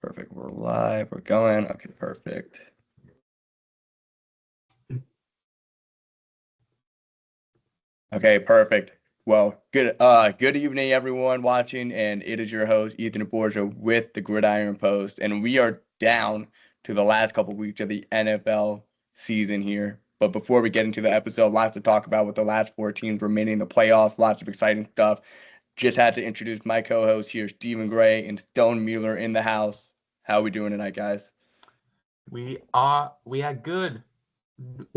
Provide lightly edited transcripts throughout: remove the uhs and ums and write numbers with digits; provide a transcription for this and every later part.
Perfect. We're live. We're going. Okay, perfect. Okay, perfect. Well, good evening, everyone watching, and it is your host, Ethan Borgia, with the Gridiron Post, and we are down to the last couple weeks of the NFL season here. But before we get into the episode, lots to talk about with the last four teams remaining in the playoffs, lots of exciting stuff. Just had to introduce my co-host here, Stephen Gray and Stone Mueller in the house. How are we doing tonight, guys? We are good.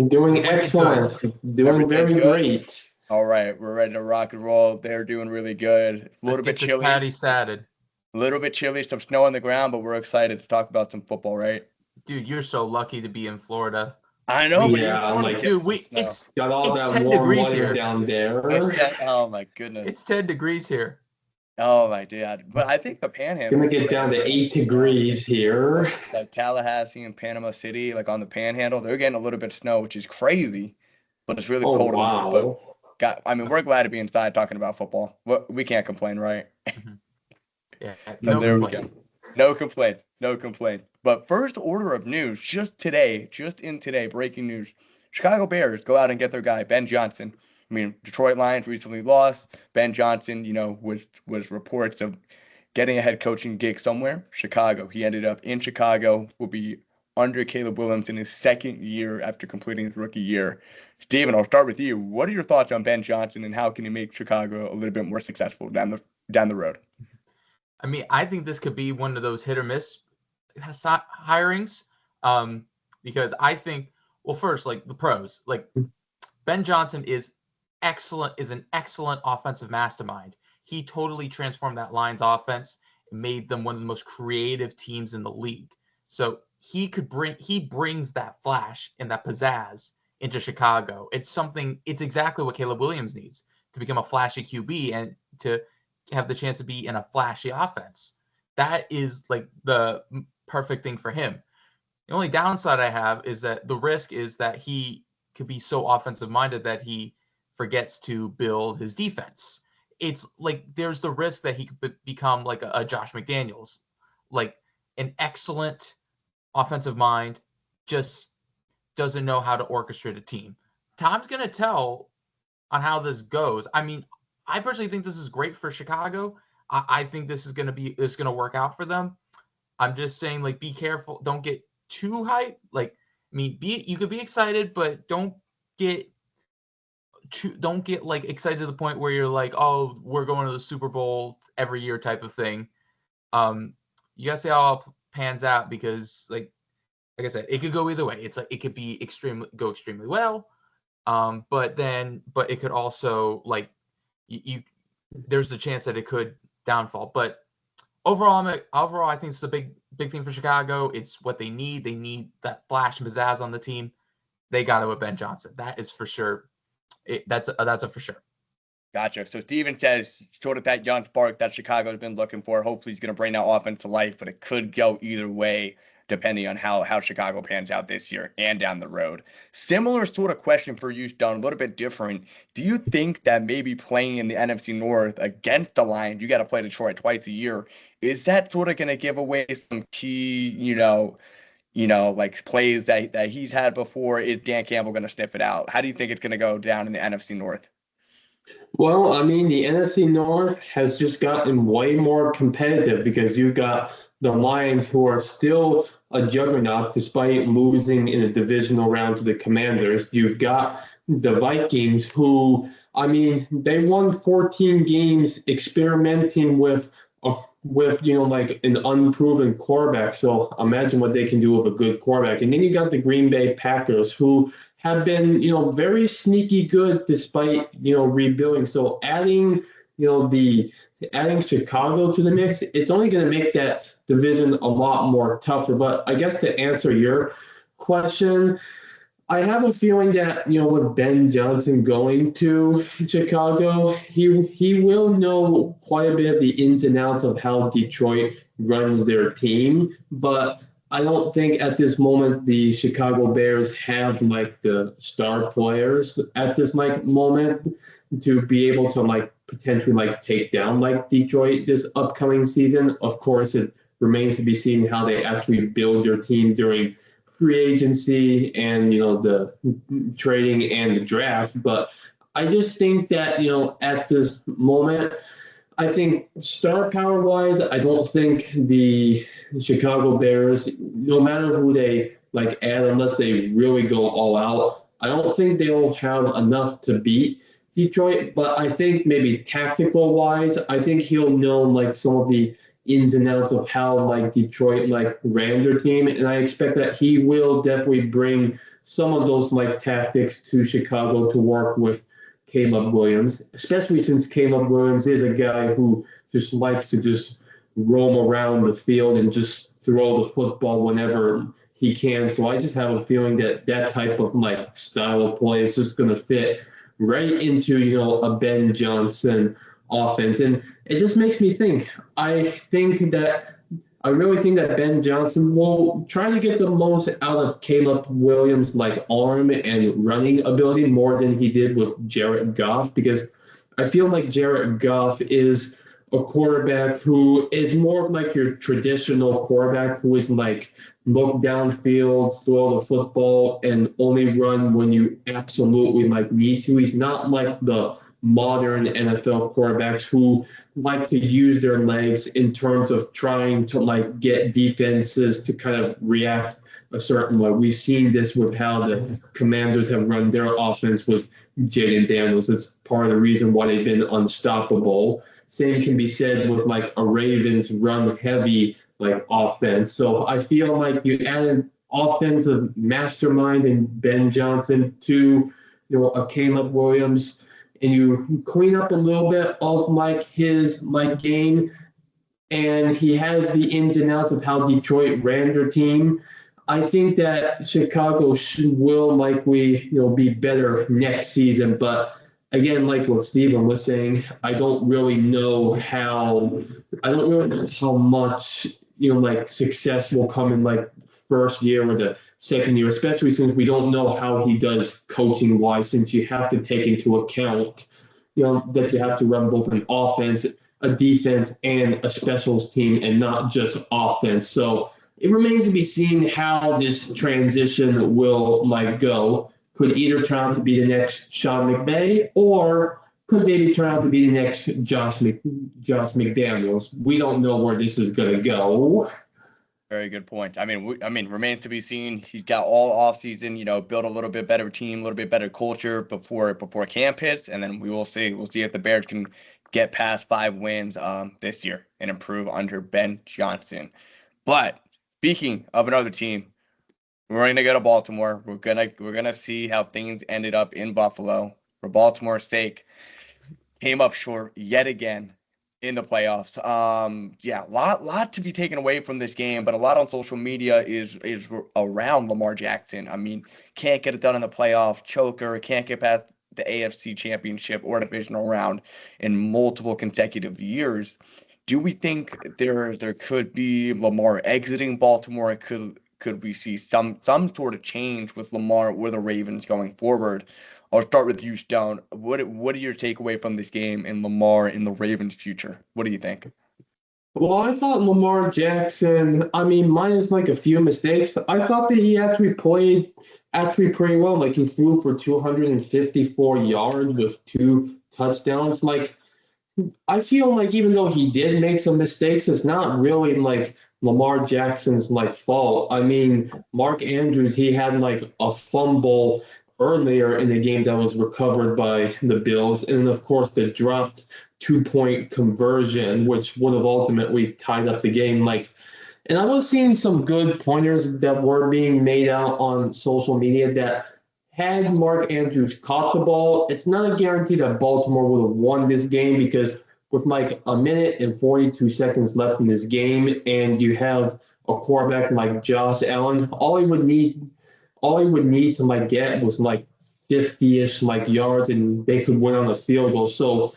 Doing excellent. Doing very great. All right, we're ready to rock and roll. They're doing really good. A little bit chilly. Patty started. A little bit chilly, some snow on the ground, but we're excited to talk about some football, right? Dude, you're so lucky to be in Florida. I know, but yeah, I'm like, dude, it's got all it's that 10 warm degrees weather here down there. Oh my goodness, it's 10 degrees here. Oh my god! But I think the Panhandle. It's gonna get down to 8 degrees here. Like Tallahassee and Panama City, like on the Panhandle, they're getting a little bit of snow, which is crazy, but it's really cold. Wow. We're glad to be inside talking about football. We can't complain, right? Mm-hmm. Yeah, no complaints. No complaints. But first order of news, just in today, breaking news: Chicago Bears go out and get their guy Ben Johnson. I mean, Detroit Lions recently lost. Ben Johnson, was reports of getting a head coaching gig somewhere. Chicago. He ended up in Chicago. Will be under Caleb Williams in his second year after completing his rookie year. Steven, I'll start with you. What are your thoughts on Ben Johnson and how can he make Chicago a little bit more successful down the road? I mean, I think this could be one of those hit or miss hirings, because I think, well, first, like the pros, like Ben Johnson is an excellent offensive mastermind. He totally transformed that Lions offense and made them one of the most creative teams in the league. So he brings that flash and that pizzazz into Chicago. It's exactly what Caleb Williams needs to become a flashy QB and to have the chance to be in a flashy offense. That is like the perfect thing for him. The only downside I have is that the risk is that he could be so offensive minded that he forgets to build his defense. It's like there's the risk that he could become like a Josh McDaniels, like an excellent offensive mind, just doesn't know how to orchestrate a team. Time's going to tell on how this goes. I mean, I personally think this is great for Chicago. I think this is going to work out for them. I'm just saying, like, be careful. Don't get too hyped. Like, I mean, you could be excited, but don't get like excited to the point where you're like, oh, we're going to the Super Bowl every year type of thing. You gotta see how it pans out because, like I said, it could go either way. It's like it could be go extremely well, but it could also like there's the chance that it could downfall. But overall, I think it's a big thing for Chicago. It's what they need. They need that flash and pizzazz on the team. They got it with Ben Johnson. That is for sure. That's a for sure. Gotcha. So Steven says sort of that young spark that Chicago's been looking for. Hopefully he's going to bring that offense to life, but it could go either way depending on how Chicago pans out this year and down the road. Similar sort of question for you, Stone, a little bit different. Do you think that maybe playing in the NFC North against the Lions, you got to play Detroit twice a year, is that sort of going to give away some key, like plays that he's had before? Is Dan Campbell going to sniff it out? How do you think it's going to go down in the NFC North? Well, I mean, the NFC North has just gotten way more competitive because you've got the Lions, who are still a juggernaut despite losing in a divisional round to the Commanders. You've got the Vikings, who, I mean, they won 14 games experimenting with like an unproven quarterback. So imagine what they can do with a good quarterback. And then you got the Green Bay Packers, who have been, very sneaky good despite, rebuilding. So adding Chicago to the mix, it's only going to make that division a lot more tougher. But I guess to answer your question, I have a feeling that, with Ben Johnson going to Chicago, he will know quite a bit of the ins and outs of how Detroit runs their team. But I don't think at this moment the Chicago Bears have like the star players at this moment to be able to potentially take down Detroit this upcoming season. Of course, it remains to be seen how they actually build their team during free agency and, the trading and the draft. But I just think that, at this moment, I think star power wise, I don't think the Chicago Bears, no matter who they add, unless they really go all out, I don't think they'll have enough to beat Detroit. But I think maybe tactical wise, I think he'll know some of the ins and outs of how Detroit ran their team, and I expect that he will definitely bring some of those tactics to Chicago to work with Caleb Williams, especially since Caleb Williams is a guy who just likes to just roam around the field and just throw the football whenever he can. So I just have a feeling that that type of style of play is just going to fit right into a Ben Johnson offense, and it just makes me think. I really think that Ben Johnson will try to get the most out of Caleb Williams' arm and running ability more than he did with Jared Goff, because I feel like Jared Goff is a quarterback who is more like your traditional quarterback who is look downfield, throw the football, and only run when you absolutely need to. He's not like the modern NFL quarterbacks who like to use their legs in terms of trying to get defenses to kind of react a certain way. We've seen this with how the Commanders have run their offense with Jaden Daniels. It's part of the reason why they've been unstoppable. Same can be said with a Ravens run heavy offense. So I feel like you add an offensive mastermind in Ben Johnson to a Caleb Williams, and you clean up a little bit of his game, and he has the ins and outs of how Detroit ran their team. I think that Chicago will likely be better next season, but again, like what Steven was saying, I don't really know how much success will come in first year or the second year, especially since we don't know how he does coaching wise, since you have to take into account that you have to run both an offense, a defense, and a specials team, and not just offense. So it remains to be seen how this transition will go. Could either turn out to be the next Sean McVay, or could maybe turn out to be the next Josh McDaniels. We don't know where this is going to go. Very good point. I mean, remains to be seen. He's got all offseason, build a little bit better team, a little bit better culture before camp hits, and then we will see. We'll see if the Bears can get past 5 wins this year and improve under Ben Johnson. But speaking of another team, we're gonna go to Baltimore. We're gonna see how things ended up in Buffalo. For Baltimore's sake, came up short yet again in the playoffs. Lot to be taken away from this game, but a lot on social media is around Lamar Jackson. I mean, can't get it done in the playoff, choker, can't get past the AFC Championship or divisional round in multiple consecutive years. Do we think there could be Lamar exiting Baltimore? Could we see some sort of change with Lamar or the Ravens going forward? I'll start with you, Stone. What are your takeaway from this game and Lamar in the Ravens' future? What do you think? Well, I thought Lamar Jackson, minus a few mistakes, I thought that he actually played pretty well. He threw for 254 yards with 2 touchdowns. I feel even though he did make some mistakes, it's not really Lamar Jackson's fault. Mark Andrews, he had a fumble earlier in the game that was recovered by the Bills, and of course the dropped 2-point conversion, which would have ultimately tied up the game. And I was seeing some good pointers that were being made out on social media that had Mark Andrews caught the ball, it's not a guarantee that Baltimore would have won this game, because with 1 minute and 42 seconds left in this game, and you have a quarterback like Josh Allen, all he would need to get was 50-ish yards, and they could win on a field goal. So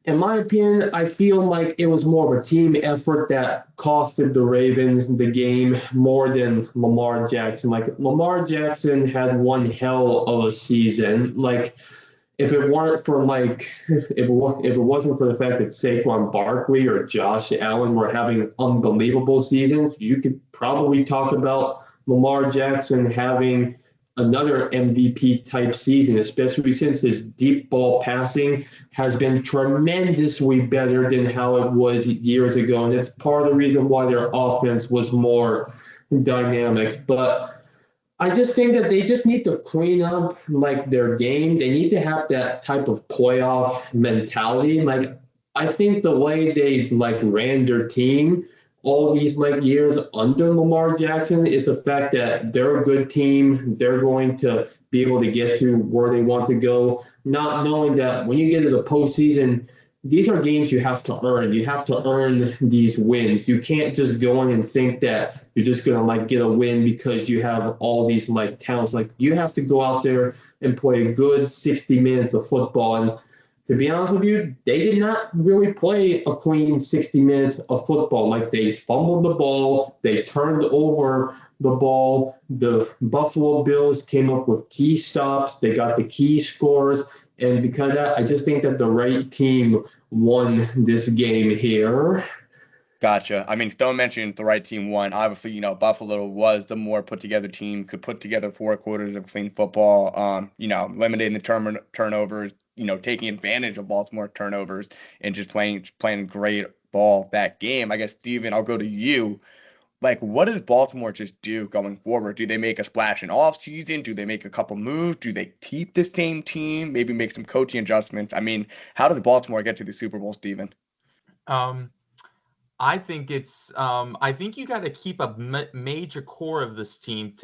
in my opinion, I feel like it was more of a team effort that costed the Ravens the game more than Lamar Jackson. Lamar Jackson had one hell of a season. if it weren't for like if it wasn't for the fact that Saquon Barkley or Josh Allen were having unbelievable seasons, you could probably talk about Lamar Jackson having another MVP type season, especially since his deep ball passing has been tremendously better than how it was years ago. And it's part of the reason why their offense was more dynamic. But I just think that they just need to clean up like their game. They need to have that type of playoff mentality. Like I think the way they've like ran their team all these like years under Lamar Jackson is the fact that they're a good team. They're going to be able to get to where they want to go, not knowing that when you get to the postseason, these are games you have to earn. You have to earn these wins. You can't just go in and think that you're just gonna like get a win because you have all these like talents. Like you have to go out there and play a good 60 minutes of football. And to be honest with you, they did not really play a clean 60 minutes of football. Like they fumbled the ball, they turned over the ball. The Buffalo Bills came up with key stops. They got the key scores. And because of that, I just think that the right team won this game here. Gotcha. I mean, Stone mentioned the right team won. Obviously, Buffalo was the more put together team, could put together 4 quarters of clean football, limiting the turnovers, taking advantage of Baltimore turnovers and just playing great ball that game. I guess, Steven, I'll go to you. Like, what does Baltimore just do going forward? Do they make a splash in off season? Do they make a couple moves? Do they keep the same team? Maybe make some coaching adjustments? I mean, how did Baltimore get to the Super Bowl, Steven? I think I think you got to keep a major core of this team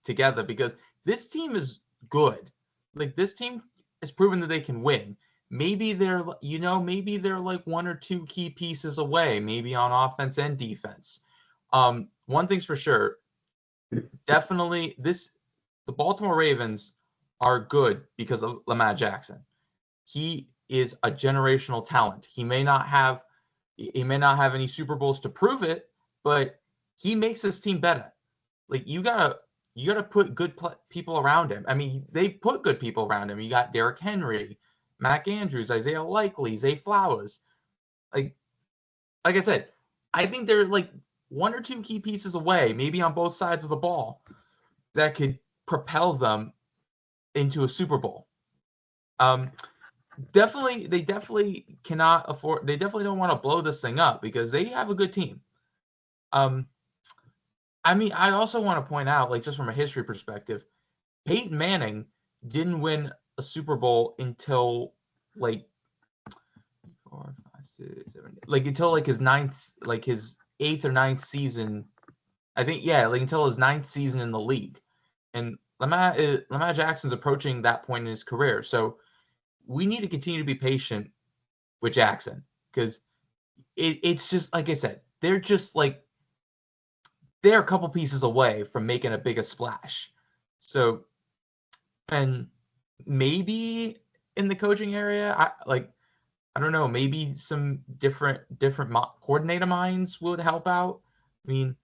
together because this team is good. Like this team has proven that they can win. Maybe they're like 1 or 2 key pieces away, maybe on offense and defense. One thing's for sure, definitely the Baltimore Ravens are good because of Lamar Jackson. He is a generational talent. He may not have any Super Bowls to prove it, but he makes this team better. Like you gotta put good people around him. I mean, they put good people around him. You got Derrick Henry, Mac Andrews, Isaiah Likely, Zay Flowers. Like I said, I think they're like 1 or 2 key pieces away, maybe on both sides of the ball, that could propel them into a Super Bowl. They definitely cannot afford. They definitely don't want to blow this thing up because they have a good team. I mean, I also want to point out, like, just from a history perspective, Peyton Manning didn't win a Super Bowl until like 4, 5, 6, 7, like until like his 8th or 9th season. I think, yeah, like until his 9th season in the league. And Lamar Jackson's approaching that point in his career. So we need to continue to be patient with Jackson because it's just, like I said, they're a couple pieces away from making a bigger splash. So, and maybe in the coaching area, I don't know, maybe some different coordinator minds would help out. I mean,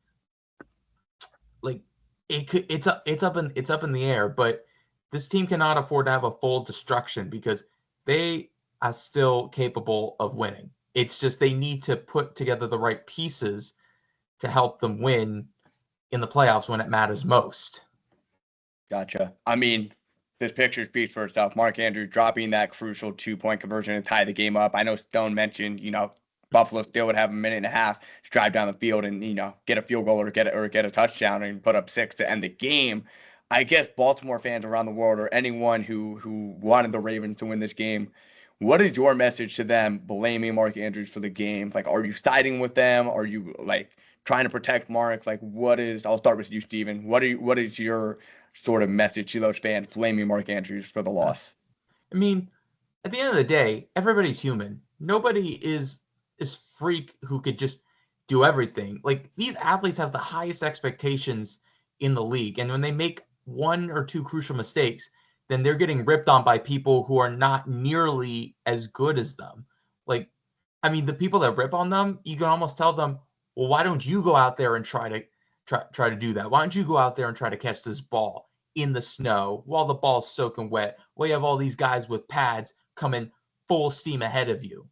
like it's up in the air, but this team cannot afford to have a full destruction because they are still capable of winning. It's just they need to put together the right pieces to help them win in the playoffs when it matters most. Gotcha. I mean, this picture speaks for itself. Mark Andrews dropping that crucial 2-point conversion to tie the game up. I know Stone mentioned, Buffalo still would have a minute and a half to drive down the field and, get a field goal or get a touchdown and put up 6 to end the game. I guess Baltimore fans around the world or anyone who wanted the Ravens to win this game, what is your message to them blaming Mark Andrews for the game? Like, are you siding with them? Are you like trying to protect Mark? Like, I'll start with you, Steven. What is your sort of message to those fans blaming Mark Andrews for the loss? I mean, at the end of the day, everybody's human. Nobody is freak who could just do everything. Like, these athletes have the highest expectations in the league. And when they make 1 or 2 crucial mistakes, then they're getting ripped on by people who are not nearly as good as them. Like, I mean, the people that rip on them, you can almost tell them, well, why don't you go out there and try to do that? Why don't you go out there and try to catch this ball? in the snow while the ball's soaking wet, while you have all these guys with pads coming full steam ahead of you.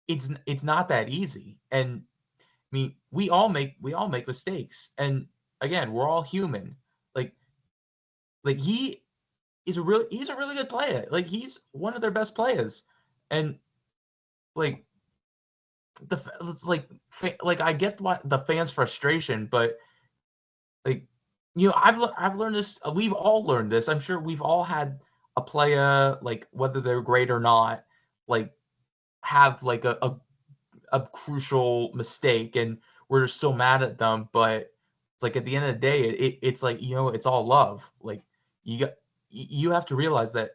It's not that easy. And I mean, we all make mistakes. And again, we're all human. Like he's a really good player. Like he's one of their best players. And like it's like I get the fans' frustration, but like, you know, I've learned this. We've all learned this. I'm sure we've all had a player, like whether they're great or not, like have like a crucial mistake, and we're just so mad at them. But like at the end of the day, it's like, you know, it's all love. Like you have to realize that,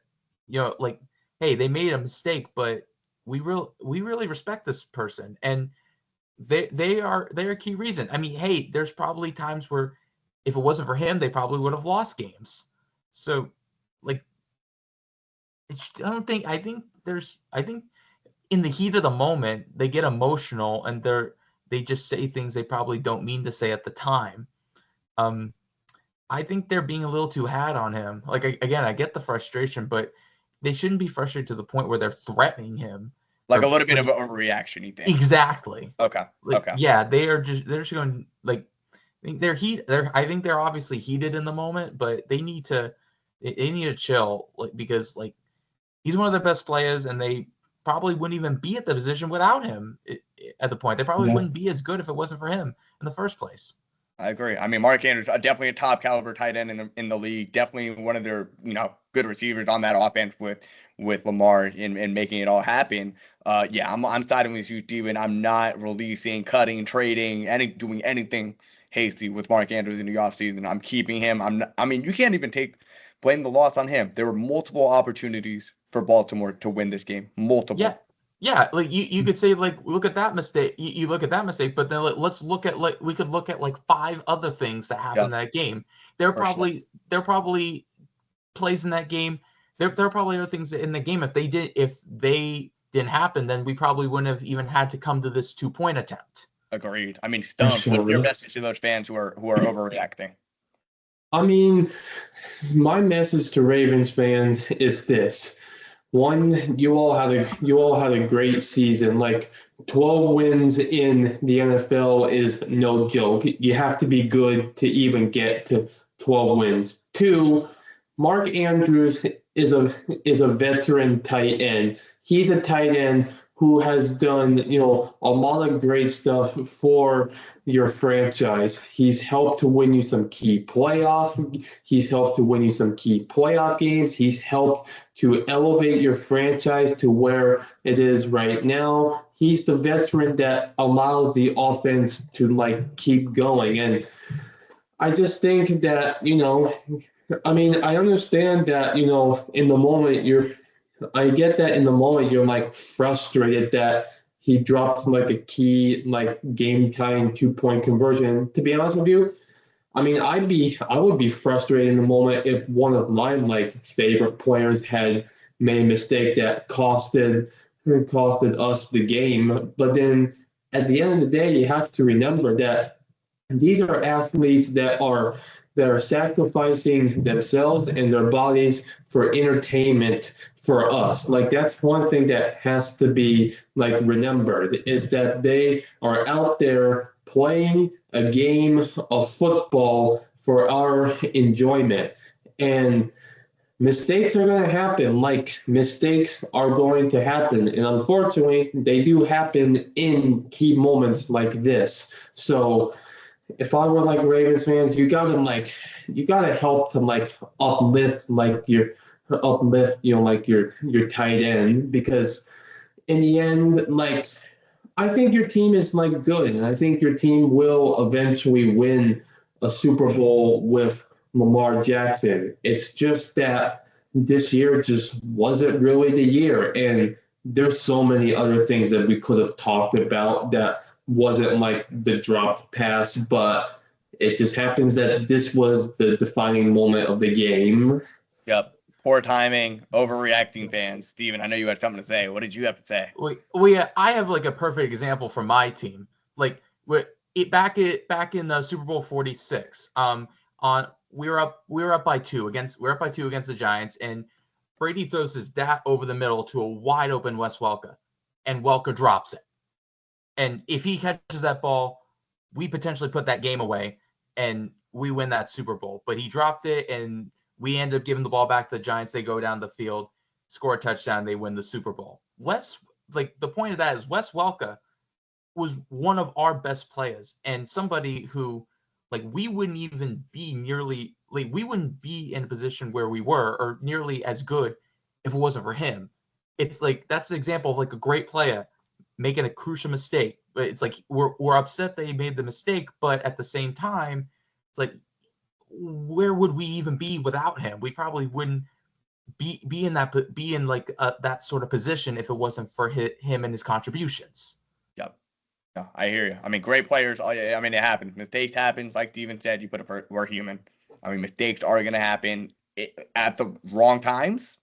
you know, like, hey, they made a mistake, but we really respect this person, and they're a key reason. I mean, hey, there's probably times where if it wasn't for him, they probably would have lost games. So, like, I think in the heat of the moment, they get emotional and they just say things they probably don't mean to say at the time. I think they're being a little too hard on him. Like, again, I get the frustration, but they shouldn't be frustrated to the point where they're threatening him. Like a little bit of an overreaction, you think? Exactly. Okay. Like, okay. Yeah, they're just going, like, I think they're obviously heated in the moment, but they need to chill, like, because like he's one of their best players, and they probably wouldn't even be at the position without him at the point. They probably wouldn't be as good if it wasn't for him in the first place. I agree. I mean, Mark Andrews, definitely a top caliber tight end in the league. Definitely one of their, you know, good receivers on that offense with Lamar and making it all happen. Yeah, I'm siding with you, Steven. I'm not releasing, cutting, trading, doing anything hasty with Mark Andrews in the offseason. I'm keeping him. I mean, you can't even blame the loss on him. There were multiple opportunities for Baltimore to win this game. Multiple. Yeah, like you could say, like, look at that mistake. You look at that mistake, but then let's look at, like, we could look at like 5 other things that happened in that game. There are probably plays in that game. There are probably other things in the game. If they didn't happen, then we probably wouldn't have even had to come to this 2-point attempt. Agreed. I mean, Stone, what's your message to those fans who are overreacting? I mean, my message to Ravens fans is this. One, you all had a great season. Like 12 wins in the NFL is no joke. You have to be good to even get to 12 wins. 2, Mark Andrews is a veteran tight end. He's a tight end who has done, you know, a lot of great stuff for your franchise. He's helped to win you some key playoff. He's helped to win you some key playoff games. He's helped to elevate your franchise to where it is right now. He's the veteran that allows the offense to, like, keep going. And I just think that, you know, I mean, I understand that, you know, in the moment I get that in the moment you're like frustrated that he dropped like a key, like, game tying 2-point conversion. To be honest with you, I mean, I would be frustrated in the moment if one of my, like, favorite players had made a mistake that costed us the game. But then at the end of the day, you have to remember that these are athletes that are sacrificing themselves and their bodies for entertainment for us. Like, that's one thing that has to be, like, remembered, is that they are out there playing a game of football for our enjoyment. And mistakes are going to happen. Like, mistakes are going to happen. And unfortunately, they do happen in key moments like this. So if I were, like, Ravens fans, you gotta help to, like, uplift you know, like, your tight end, because in the end, like, I think your team is, like, good, and I think your team will eventually win a Super Bowl with Lamar Jackson. It's just that this year just wasn't really the year, and there's so many other things that we could have talked about that wasn't like the dropped pass, but it just happens that this was the defining moment of the game. Yep. Poor timing, overreacting fans. Steven, I know you had something to say. What did you have to say? Well, I have, like, a perfect example for my team. Like, back in the Super Bowl 46, on we were up by two against the Giants, and Brady throws his dart over the middle to a wide open Wes Welker, and Welker drops it. And if he catches that ball, we potentially put that game away and we win that Super Bowl. But he dropped it, and we end up giving the ball back to the Giants. They go down the field, score a touchdown, they win the Super Bowl. The point of that is Wes Welker was one of our best players, and somebody who, we wouldn't even be nearly, we wouldn't be in a position where we were or nearly as good if it wasn't for him. It's that's the example of a great player making a crucial mistake. But it's we're upset that he made the mistake, but at the same time, it's where would we even be without him? We probably wouldn't be in that sort of position if it wasn't for him and his contributions. Yep. No, I hear you. I mean, great players. I mean, it happens. Mistakes happens. Like Steven said, we're human. I mean, mistakes are going to happen at the wrong times.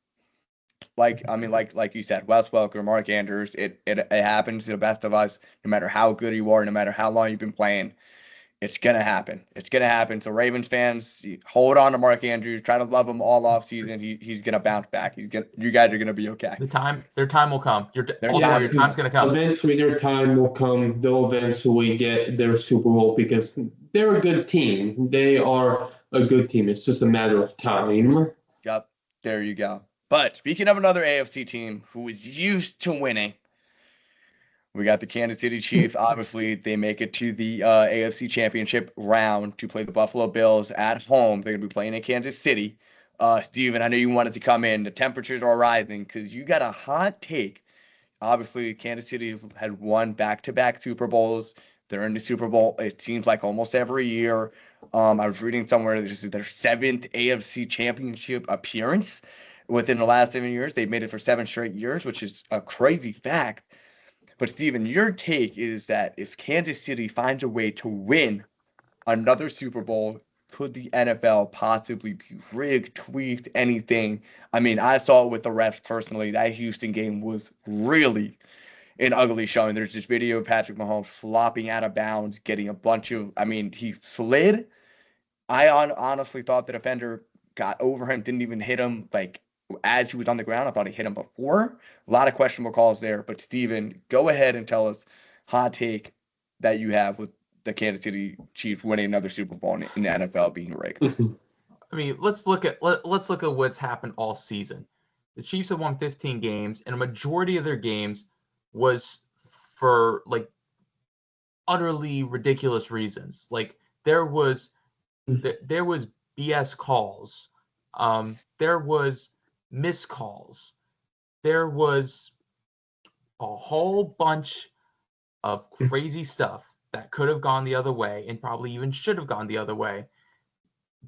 Like you said, Wes Welker, Mark Andrews, it happens to the best of us, no matter how good you are, no matter how long you've been playing. It's going to happen. It's going to happen. So Ravens fans, hold on to Mark Andrews. Try to love him all off season. He's going to bounce back. You guys are going to be okay. Their time will come. Your time's going to come. Eventually their time will come. They'll eventually get their Super Bowl because they're a good team. They are a good team. It's just a matter of time. Yep. There you go. But speaking of another AFC team who is used to winning, we got the Kansas City Chiefs. Obviously, they make it to the AFC Championship round to play the Buffalo Bills at home. They're going to be playing in Kansas City. Steven, I know you wanted to come in. The temperatures are rising because you got a hot take. Obviously, Kansas City had won back-to-back Super Bowls. They're in the Super Bowl, it seems like, almost every year. I was reading somewhere this is their 7th AFC Championship appearance within the last 7 years. They've made it for 7 straight years, which is a crazy fact. But, Steven, your take is that if Kansas City finds a way to win another Super Bowl, could the NFL possibly be rigged, tweaked, anything? I mean, I saw it with the refs personally. That Houston game was really an ugly showing. There's this video of Patrick Mahomes flopping out of bounds, getting a bunch of, he slid. I honestly thought the defender got over him, didn't even hit him, as he was on the ground. I thought he hit him before. A lot of questionable calls there. But, Steven, go ahead and tell us hot take that you have with the Kansas City Chiefs winning another Super Bowl in the NFL being rigged. I mean, let's look at what's happened all season. The Chiefs have won 15 games, and a majority of their games was for utterly ridiculous reasons. There was BS calls. There was missed calls. There was a whole bunch of crazy stuff that could have gone the other way and probably even should have gone the other way.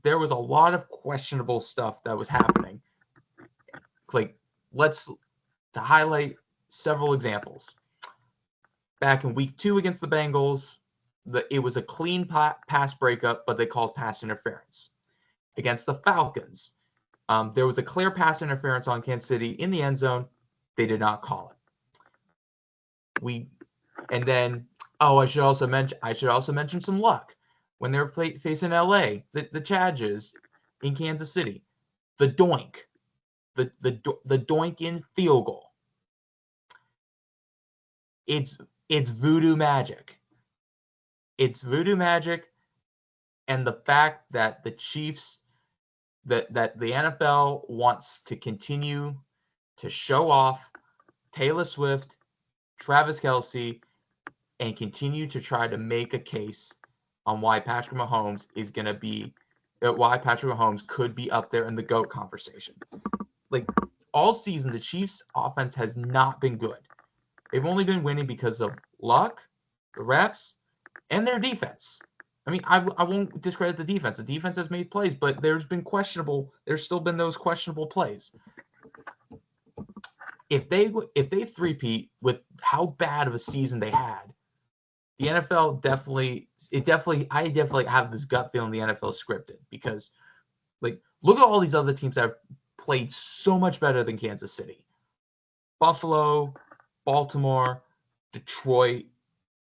There was a lot of questionable stuff that was happening. To highlight several examples. Back in week 2 against the Bengals, it was a clean pass breakup, but they called pass interference. Against the Falcons, there was a clear pass interference on Kansas City in the end zone. They did not call it. I should also mention some luck. When they were facing LA, the Chargers in Kansas City, the doink in field goal. It's voodoo magic. It's voodoo magic, and the fact that the Chiefs, that the NFL wants to continue to show off Taylor Swift, Travis Kelce, and continue to try to make a case on why Patrick Mahomes could be up there in the GOAT conversation. All season, the Chiefs' offense has not been good. They've only been winning because of luck, the refs, and their defense. I won't discredit the defense. The defense has made plays, but there's still been those questionable plays. If they three-peat with how bad of a season they had, the NFL I definitely have this gut feeling the NFL is scripted because, look at all these other teams that have played so much better than Kansas City. Buffalo, Baltimore, Detroit,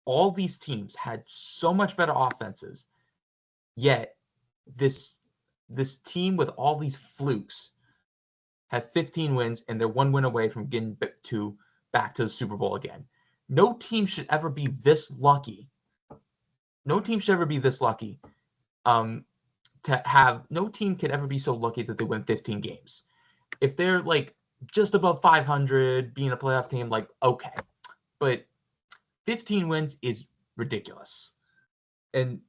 all these teams had so much better offenses, yet this team with all these flukes have 15 wins, and they're 1 win away from getting back to the Super Bowl again. No team should ever be this lucky. No team should ever be this lucky. No team could ever be so lucky that they win 15 games. If they're like just above 500, being a playoff team, like okay, but 15 wins is ridiculous. And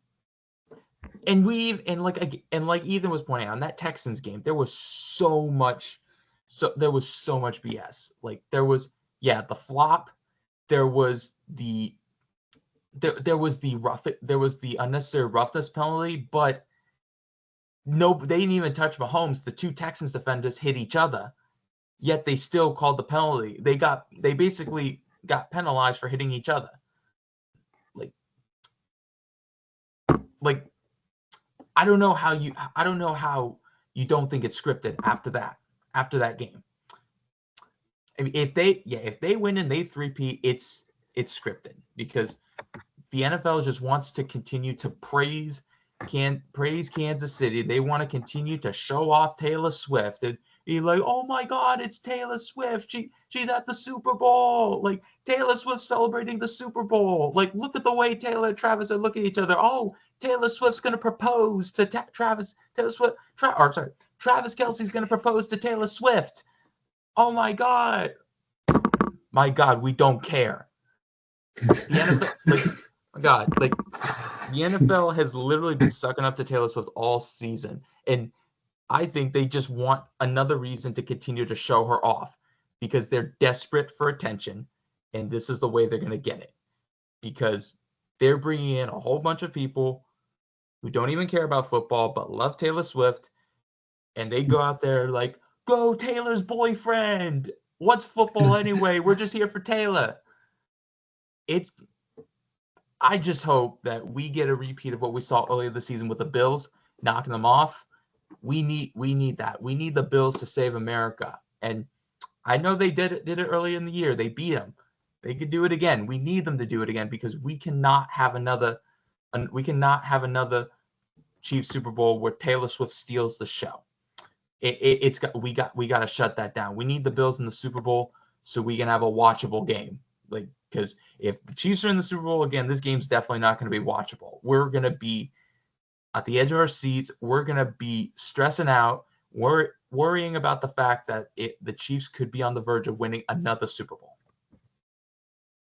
like Ethan was pointing out, on that Texans game, there was so much BS. Like there was the flop, there was the unnecessary roughness penalty, but no, they didn't even touch Mahomes. The two Texans defenders hit each other, yet they still called the penalty. They basically got penalized for hitting each other. Like I don't know how you don't think it's scripted after that game. I mean, if they win and they three-peat, it's scripted, because the NFL just wants to continue to praise Kansas City. They want to continue to show off Taylor Swift and be like, oh my God, it's Taylor Swift. She's at the Super Bowl. Like Taylor Swift celebrating the Super Bowl. Like look at the way Taylor and Travis are looking at each other. Oh, Taylor Swift's gonna propose to Travis. Travis Kelce's gonna propose to Taylor Swift. Oh my God. My God, we don't care. The NFL, the NFL has literally been sucking up to Taylor Swift all season. And I think they just want another reason to continue to show her off, because they're desperate for attention. And this is the way they're going to get it, because they're bringing in a whole bunch of people who don't even care about football, but love Taylor Swift. And they go out there like, go Taylor's boyfriend. What's football anyway? We're just here for Taylor. I just hope that we get a repeat of what we saw earlier this season with the Bills knocking them off. We need that. We need the Bills to save America. And I know they did it earlier in the year. They beat them. They could do it again. We need them to do it again, because we cannot have another Chiefs Super Bowl where Taylor Swift steals the show. We got to shut that down. We need the Bills in the Super Bowl so we can have a watchable game. Like, because if the Chiefs are in the Super Bowl again, this game's definitely not going to be watchable. We're going to be at the edge of our seats. We're going to be stressing out. We're worrying about the fact that the Chiefs could be on the verge of winning another Super Bowl.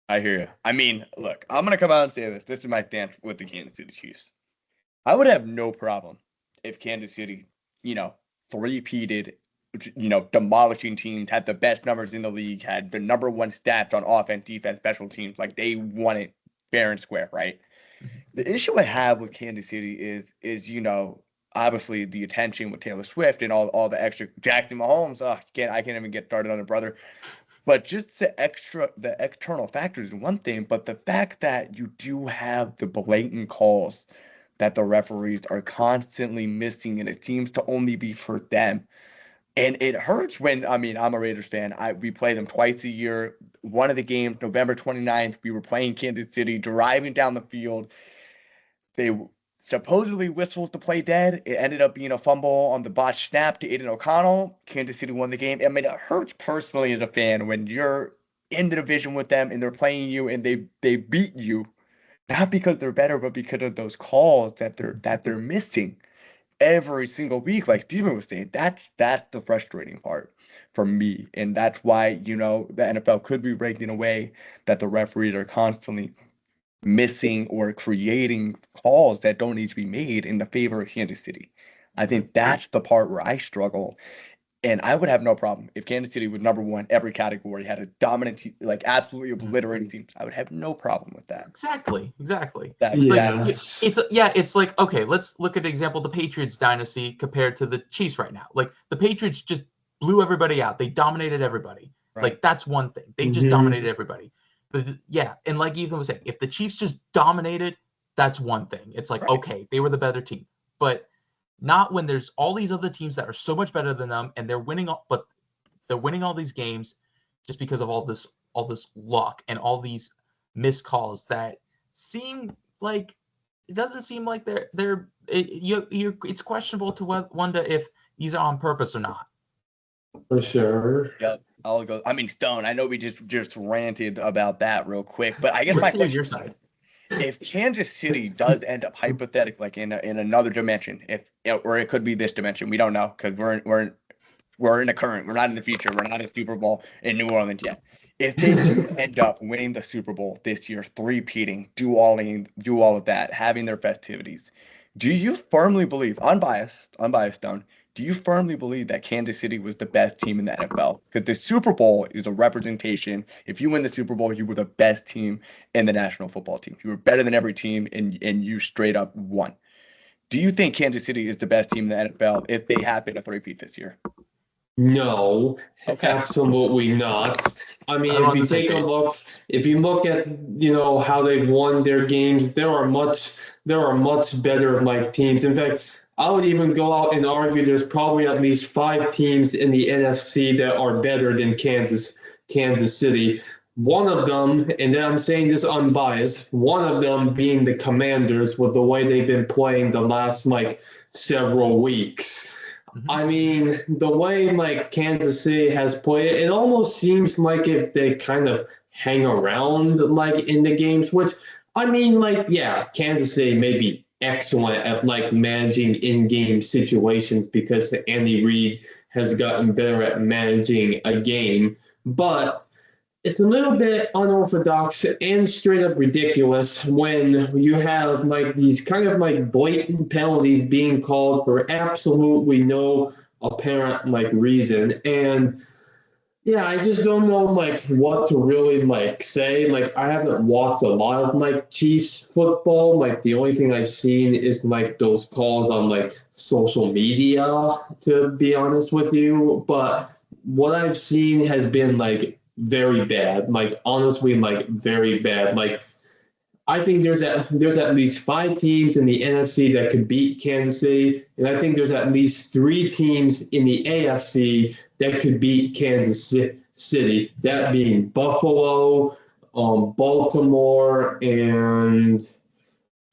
I hear you. I mean, look, I'm going to come out and say this. This is my stance with the Kansas City Chiefs. I would have no problem if Kansas City, three-peated, demolishing teams, had the best numbers in the league, had the number one stats on offense, defense, special teams. Like, they won it fair and square, right? The issue I have with Kansas City is obviously the attention with Taylor Swift and all the extra Jackson Mahomes. I can't even get started on it, brother. But just the external factors is one thing, but the fact that you do have the blatant calls that the referees are constantly missing, and it seems to only be for them. And it hurts when, I'm a Raiders fan. We play them twice a year. One of the games, November 29th, we were playing Kansas City, driving down the field. They supposedly whistled to play dead. It ended up being a fumble on the botched snap to Aiden O'Connell. Kansas City won the game. I mean, it hurts personally as a fan when you're in the division with them and they're playing you and they beat you, not because they're better, but because of those calls that they're missing every single week. Like Steven was saying, that's the frustrating part for me. And that's why, the NFL could be rigged in a way that the referees are constantly missing or creating calls that don't need to be made in the favor of Kansas City. I think that's the part where I struggle. And I would have no problem if Kansas City was number one every category, had a dominant team, like absolutely obliterating teams. I would have no problem with that. Exactly. Yeah. It's like, okay, let's look at an example, the Patriots dynasty compared to the Chiefs right now. Like the Patriots just blew everybody out. They dominated everybody. Right. Like that's one thing. They just dominated everybody. But and like Ethan was saying, if the Chiefs just dominated, that's one thing. It's like, okay, they were the better team. But not when there's all these other teams that are so much better than them, and they're winning all these games just because of all this luck and all these missed calls that seem like it doesn't seem like it's questionable to wonder if these are on purpose or not. For sure. Yep. I'll go. I mean, Stone, I know we just ranted about that real quick, but I guess my Let's hear question your is, side. if Kansas City does end up hypothetically like in another dimension, or it could be this dimension, we don't know because we're in the current, we're not in the future, we're not in the Super Bowl in New Orleans yet. If they do end up winning the Super Bowl this year, three-peating, do all of that, having their festivities, do you firmly believe, unbiased, Stone, do you firmly believe that Kansas City was the best team in the NFL? Because the Super Bowl is a representation. If you win the Super Bowl, you were the best team in the National Football Team. You were better than every team, and you straight up won. Do you think Kansas City is the best team in the NFL if they happen to three-peat this year? No, Okay. absolutely not. I mean, I'm on if you the same take a page. look, if you look at how they've won their games, there are much better like teams. In fact, I would even go out and argue there's probably at least 5 teams in the NFC that are better than Kansas City. One of them, and I'm saying this unbiased, one of them being the Commanders with the way they've been playing the last several weeks. I mean, the way Kansas City has played, it almost seems like if they kind of hang around in the games, which I mean, yeah, Kansas City may be excellent at managing in-game situations because Andy Reid has gotten better at managing a game, but it's a little bit unorthodox and straight up ridiculous when you have these kind of blatant penalties being called for absolutely no apparent reason. And yeah, I just don't know what to really say. I haven't watched a lot of Chiefs football. The only thing I've seen is those calls on social media, to be honest with you. But what I've seen has been very bad. Honestly, very bad. I think there's at least 5 teams in the NFC that could beat Kansas City, and I think there's at least 3 teams in the AFC that could beat Kansas City. That being Buffalo, Baltimore, and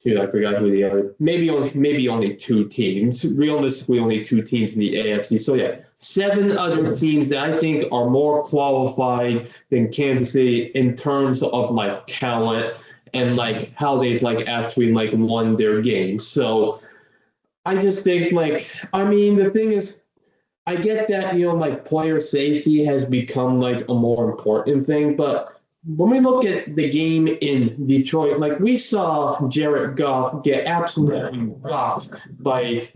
dude, I forgot who the other. Maybe only 2 teams. Realistically, only 2 teams in the AFC. So yeah, 7 other teams that I think are more qualified than Kansas City in terms of talent and how they've actually won their games. So I just think I mean the thing is, I get that player safety has become a more important thing, but when we look at the game in Detroit, we saw Jared Goff get absolutely rocked by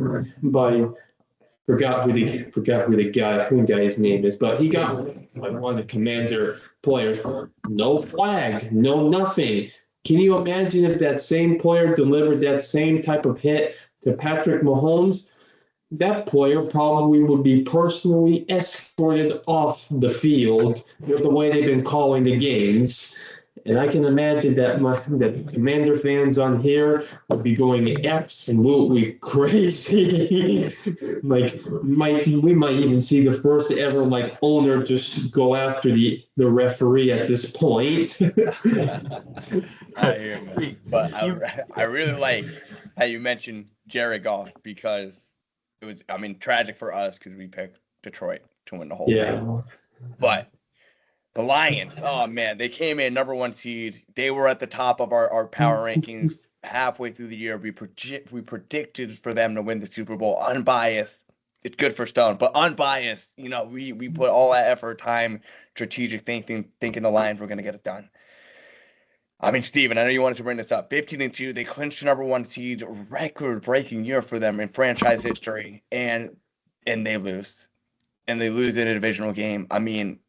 forgot who the guy's name is, but he got one of the Commander players. No flag, no nothing. Can you imagine if that same player delivered that same type of hit to Patrick Mahomes? That player probably would be personally escorted off the field with the way they've been calling the games. And I can imagine that the Commander fans on here would be going absolutely crazy. We might even see the first ever owner just go after the referee at this point. I hear you. But I really like how you mentioned Jared Goff because it was, I mean, tragic for us because we picked Detroit to win the whole thing. But the Lions, oh man, they came in number 1 seed. They were at the top of our power rankings halfway through the year. We predicted for them to win the Super Bowl. Unbiased. It's good for Stone, but unbiased. We put all that effort, time, strategic thinking the Lions were going to get it done. I mean, Steven, I know you wanted to bring this up. 15-2, they clinched the number 1 seed, record-breaking year for them in franchise history, and they lose. And they lose in a divisional game. I mean,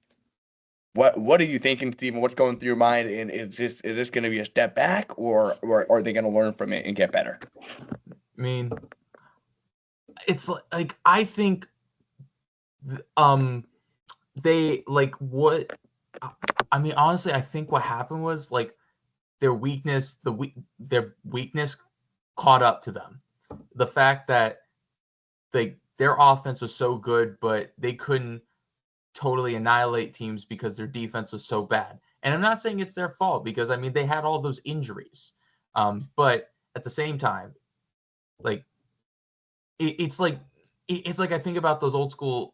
what are you thinking, Steven? What's going through your mind? And is this going to be a step back, or are they going to learn from it and get better? I mean, it's I think they what I mean, honestly, I think what happened was their weakness caught up to them. The fact that their offense was so good, but they couldn't totally annihilate teams because their defense was so bad. And I'm not saying it's their fault because I mean they had all those injuries. But at the same time, like it's like I think about the old school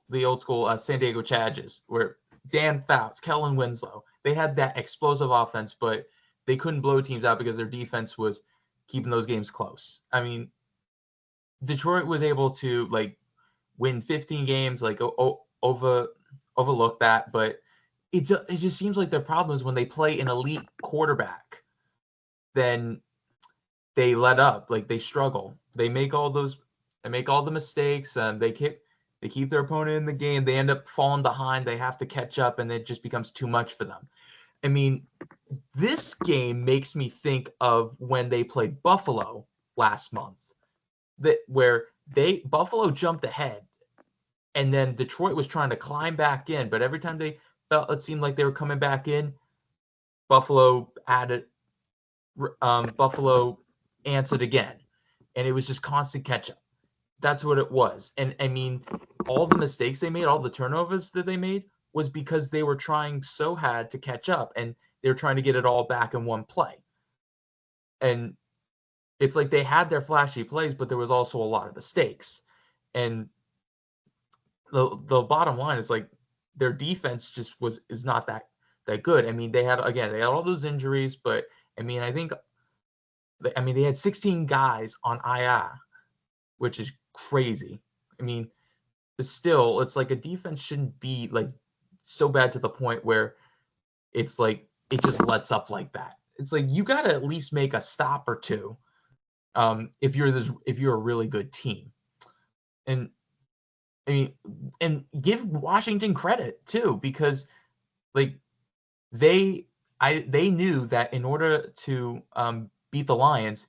San Diego Chargers where Dan Fouts, Kellen Winslow, they had that explosive offense, but they couldn't blow teams out because their defense was keeping those games close. I mean, Detroit was able to like win 15 games, like overlook that, but it just seems like their problem is when they play an elite quarterback, then they let up, like they struggle. They make all the mistakes, and they keep their opponent in the game. They end up falling behind. They have to catch up, and it just becomes too much for them. I mean, this game makes me think of when they played Buffalo last month, where Buffalo jumped ahead, and then Detroit was trying to climb back in, but every time they felt it seemed like they were coming back in, Buffalo answered again, and it was just constant catch up. That's what it was. And I mean, all the mistakes they made, all the turnovers that they made was because they were trying so hard to catch up, and they were trying to get it all back in one play. And it's like they had their flashy plays, but there was also a lot of mistakes. And the bottom line is like their defense just is not that good. I mean, they had all those injuries, but I mean, they had 16 guys on IR, which is crazy. I mean, but still, it's like a defense shouldn't be like so bad to the point where it's like it just lets up like that. It's like you got to at least make a stop or two if you're a really good team. And I mean, and give Washington credit too, because like they knew that in order to beat the Lions,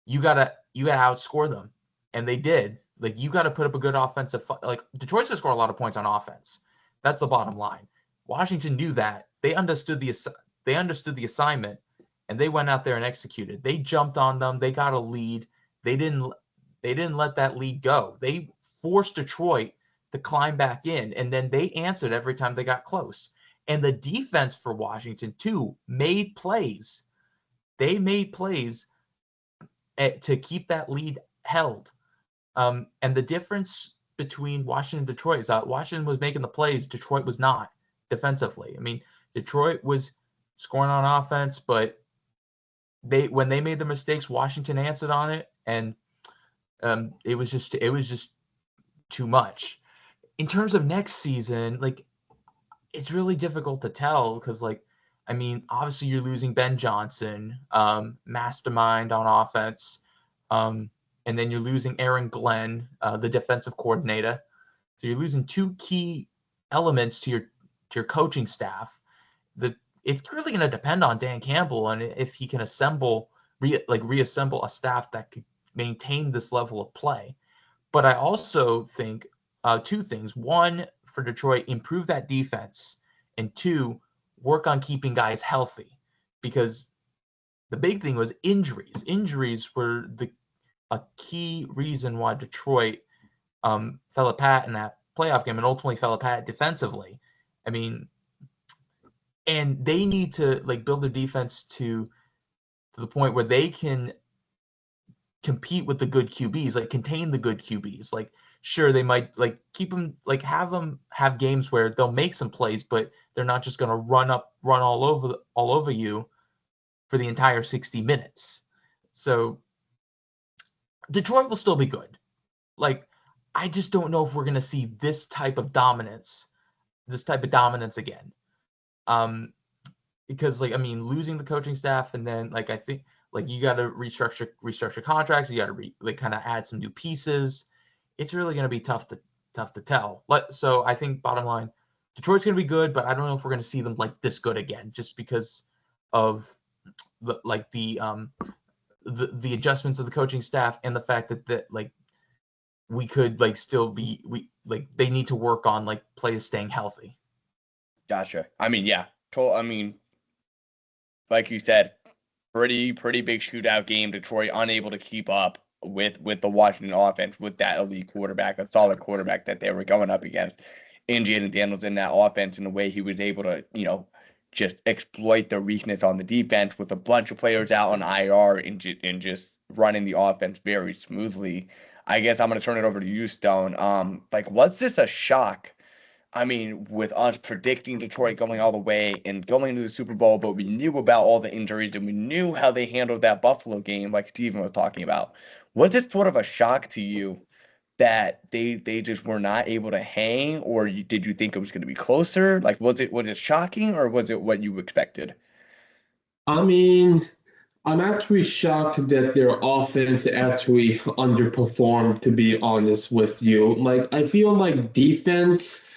you gotta outscore them, and they did. Like you got to put up a good offensive. Like Detroit's gonna score a lot of points on offense. That's the bottom line. Washington knew that. They understood the assignment, and they went out there and executed. They jumped on them. They got a lead. They didn't let that lead go. They forced Detroit to climb back in, and then they answered every time they got close. And the defense for Washington too made plays. They made plays to keep that lead held. And the difference between Washington and Detroit is that Washington was making the plays, Detroit was not defensively. I mean, Detroit was scoring on offense, but when they made the mistakes, Washington answered on it, and it was just too much. In terms of next season, like it's really difficult to tell because, like, I mean, obviously you're losing Ben Johnson, mastermind on offense, and then you're losing Aaron Glenn, the defensive coordinator. So you're losing two key elements to your coaching staff. It's really going to depend on Dan Campbell and if he can reassemble a staff that could maintain this level of play. But I also think two things. One, for Detroit, improve that defense. And two, work on keeping guys healthy. Because the big thing was injuries. Injuries were a key reason why Detroit fell apart in that playoff game and ultimately fell apart defensively. I mean, and they need to like build their defense to the point where they can compete with the good QBs, like contain the good QBs. Like, sure, they might like keep them, like have them have games where they'll make some plays, but they're not just going to run all over you for the entire 60 minutes. So Detroit will still be good. Like, I just don't know if we're going to see this type of dominance again. Because like, I mean, losing the coaching staff, and then like, I think like you got to restructure contracts. You got to kind of add some new pieces. It's really going to be tough to tell. So I think bottom line, Detroit's going to be good, but I don't know if we're going to see them like this good again, just because of the adjustments of the coaching staff and the fact that like we could like still be they need to work on like players staying healthy. Gotcha. I mean, yeah. I mean, like you said, pretty big shootout game. Detroit unable to keep up with the Washington offense with that elite quarterback, a solid quarterback that they were going up against. And Jaden Daniels in that offense in the way he was able to, just exploit their weakness on the defense with a bunch of players out on IR and just running the offense very smoothly. I guess I'm going to turn it over to you, Stone. Like, was this a shock? I mean, with us predicting Detroit going all the way and going to the Super Bowl, but we knew about all the injuries and we knew how they handled that Buffalo game, like Steven was talking about. Was it sort of a shock to you that they just were not able to hang, or did you think it was going to be closer? Like, was it shocking, or was it what you expected? I mean, I'm actually shocked that their offense actually underperformed, to be honest with you. Like, I feel like defense,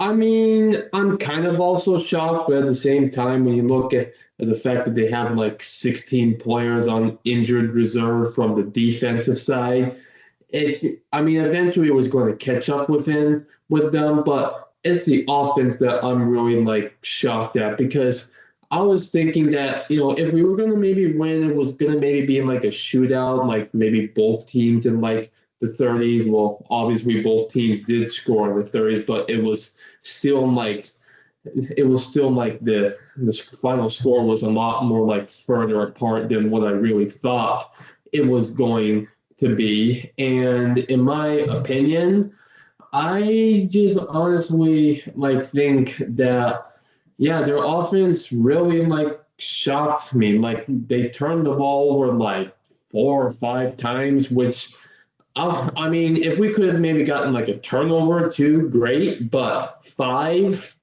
I mean, I'm kind of also shocked, but at the same time, when you look at the fact that they have like 16 players on injured reserve from the defensive side, I mean, eventually it was going to catch up with them, but it's the offense that I'm really like shocked at because I was thinking that, if we were going to maybe win, it was going to maybe be in like a shootout, like maybe both teams in like the 30s. Well, obviously both teams did score in the 30s, but it was still like the final score was a lot more like further apart than what I really thought it was going to be. And in my opinion, I just honestly like think that yeah, their offense really like shocked me. Like they turned the ball over like 4 or 5 times, which I mean, if we could have maybe gotten like a turnover or two, great. But five,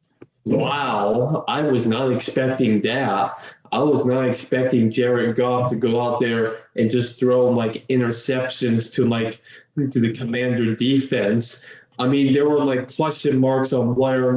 wow, I was not expecting that. I was not expecting Jared Goff to go out there and just throw like interceptions to the Commander defense. I mean, there were like question marks on whether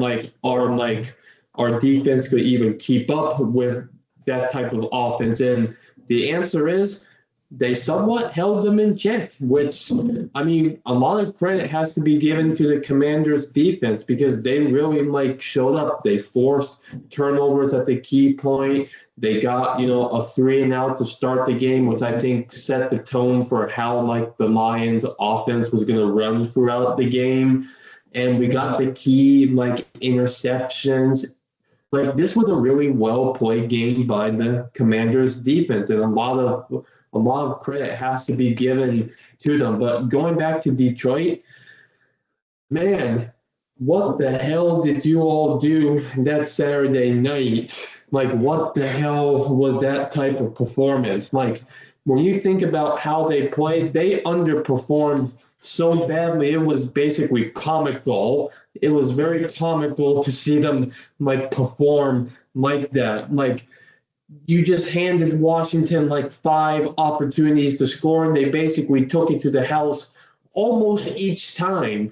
our defense could even keep up with that type of offense. And the answer is they somewhat held them in check, which, I mean, a lot of credit has to be given to the Commanders' defense because they really like showed up. They forced turnovers at the key point. They got, a 3-and-out to start the game, which I think set the tone for how like the Lions offense was going to run throughout the game. And we got the key like interceptions. Like this was a really well played game by the Commanders defense, and a lot of credit has to be given to them. But going back to Detroit, man, what the hell did you all do that Saturday night? Like, what the hell was that type of performance? Like, when you think about how they played, they underperformed so badly. It was basically comical. It was very comical to see them like perform like that. Like, you just handed Washington like 5 opportunities to score, and they basically took it to the house almost each time.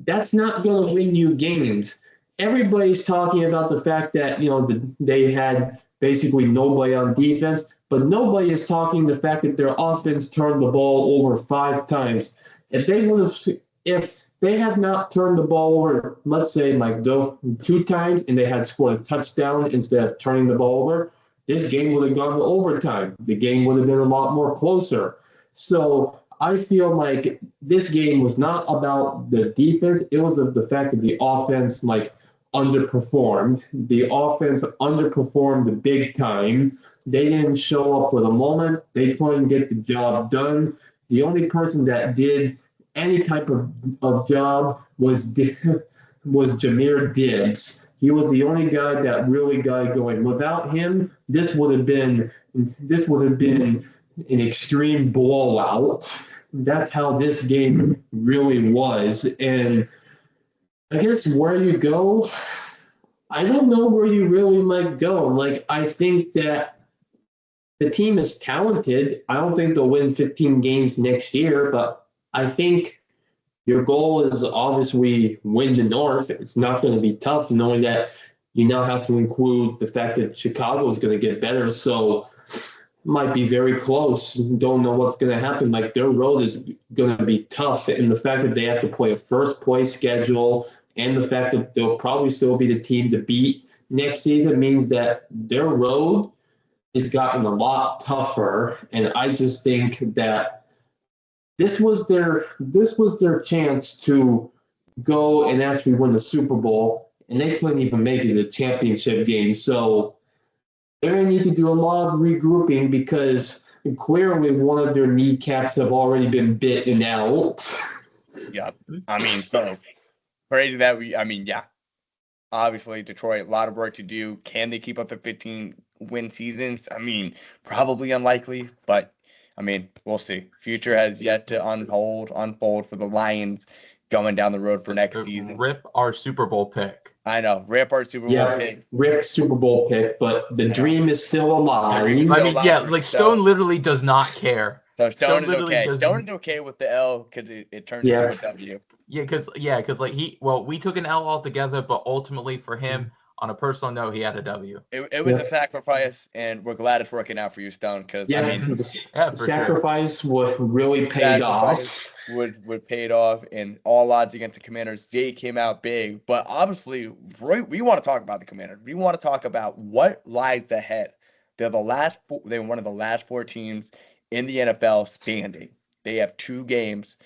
That's not going to win you games. Everybody's talking about the fact that they had basically nobody on defense, but nobody is talking the fact that their offense turned the ball over 5 times. If they had not turned the ball over, let's say like 2 times, and they had scored a touchdown instead of turning the ball over, this game would have gone to overtime. The game would have been a lot more closer. So I feel like this game was not about the defense. It was the fact that the offense like underperformed. The offense underperformed big time. They didn't show up for the moment. They couldn't get the job done. The only person that did any type of job was Jameer Gibbs. He was the only guy that really got going. Without him, this would have been an extreme blowout. That's how this game really was. And I guess where you go, I don't know where you really like go. Like I think that the team is talented. I don't think they'll win 15 games next year, but I think your goal is obviously win the North. It's not going to be tough knowing that you now have to include the fact that Chicago is going to get better. So might be very close. Don't know what's going to happen. Like their road is going to be tough. And the fact that they have to play a first place schedule and the fact that they'll probably still be the team to beat next season means that their road has gotten a lot tougher. And I just think that this was their chance to go and actually win the Super Bowl, and they couldn't even make it a championship game. So they're going to need to do a lot of regrouping because clearly one of their kneecaps have already been bitten out. Yeah. I mean, so crazy that yeah. Obviously, Detroit, a lot of work to do. Can they keep up the 15-win seasons? I mean, probably unlikely, but I mean, we'll see. Future has yet to unfold for the Lions going down the road for next season. Rip our Super Bowl pick. I know, rip our Super Bowl pick. Rip Super Bowl pick, but the dream is still alive. Dream is I still mean, alive yeah, for like Stone literally does not care. So Stone is literally okay. doesn't- Stone is okay with the L because it turned into a W. Yeah, because like we took an L altogether, but ultimately for him, on a personal note, he had a W. It was a sacrifice, and we're glad it's working out for you, Stone. Because I mean, the sacrifice would really paid off. Would paid off, and all odds against the Commanders. They came out big, but obviously, we want to talk about the Commanders. We want to talk about what lies ahead. They're one of the last 4 teams in the NFL standing. They have 2 games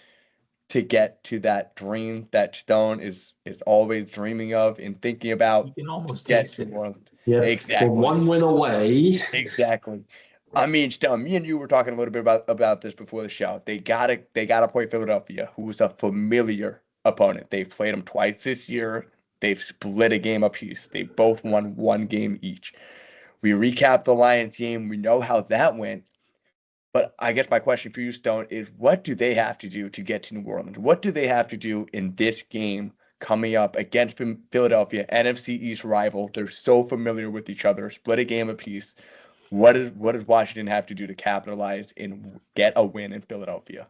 to get to that dream that Stone is always dreaming of and thinking about. You can almost taste it. Yeah, exactly. We're 1 win away. Exactly. I mean, Stone, me and you were talking a little bit about this before the show. They gotta play Philadelphia, who's a familiar opponent. They've played them twice this year. They've split a game apiece. They both won 1 game each. We recapped the Lions game. We know how that went. But I guess my question for you, Stone, is what do they have to do to get to New Orleans? What do they have to do in this game coming up against Philadelphia, NFC East rival? They're so familiar with each other, split a game apiece. What does Washington have to do to capitalize and get a win in Philadelphia?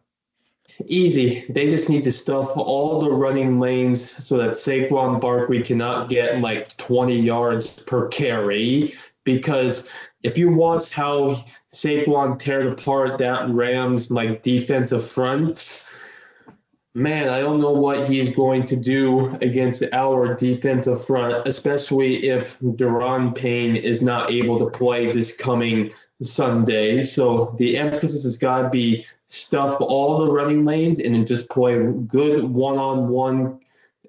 Easy. They just need to stuff all the running lanes so that Saquon Barkley cannot get like 20 yards per carry. Because if you watch how Saquon teared apart that Rams like defensive front, man, I don't know what he's going to do against our defensive front, especially if Deron Payne is not able to play this coming Sunday. So the emphasis has got to be stuff all the running lanes and then just play good one-on-one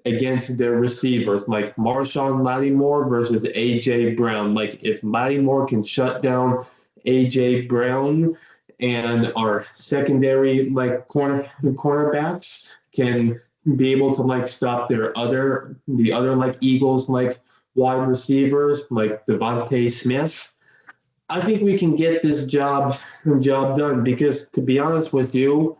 against their receivers, like Marshawn Lattimore versus A.J. Brown. Like, if Lattimore can shut down A.J. Brown and our secondary, like, cornerbacks can be able to, like, stop the other, like, Eagles, like, wide receivers, like Devontae Smith, I think we can get this job done because, to be honest with you,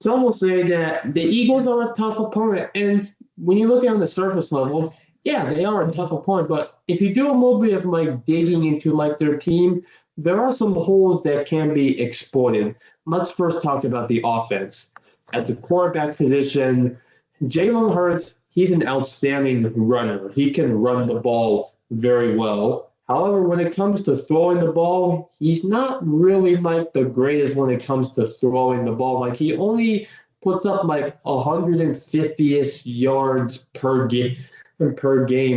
some will say that the Eagles are a tough opponent. And when you look at on the surface level, yeah, they are a tough opponent. But if you do a little bit of like digging into like their team, there are some holes that can be exploited. Let's first talk about the offense. At the quarterback position, Jalen Hurts, he's an outstanding runner. He can run the ball very well. However, when it comes to throwing the ball, he's not really like the greatest when it comes to throwing the ball. Like, he only puts up like 150-ish yards per game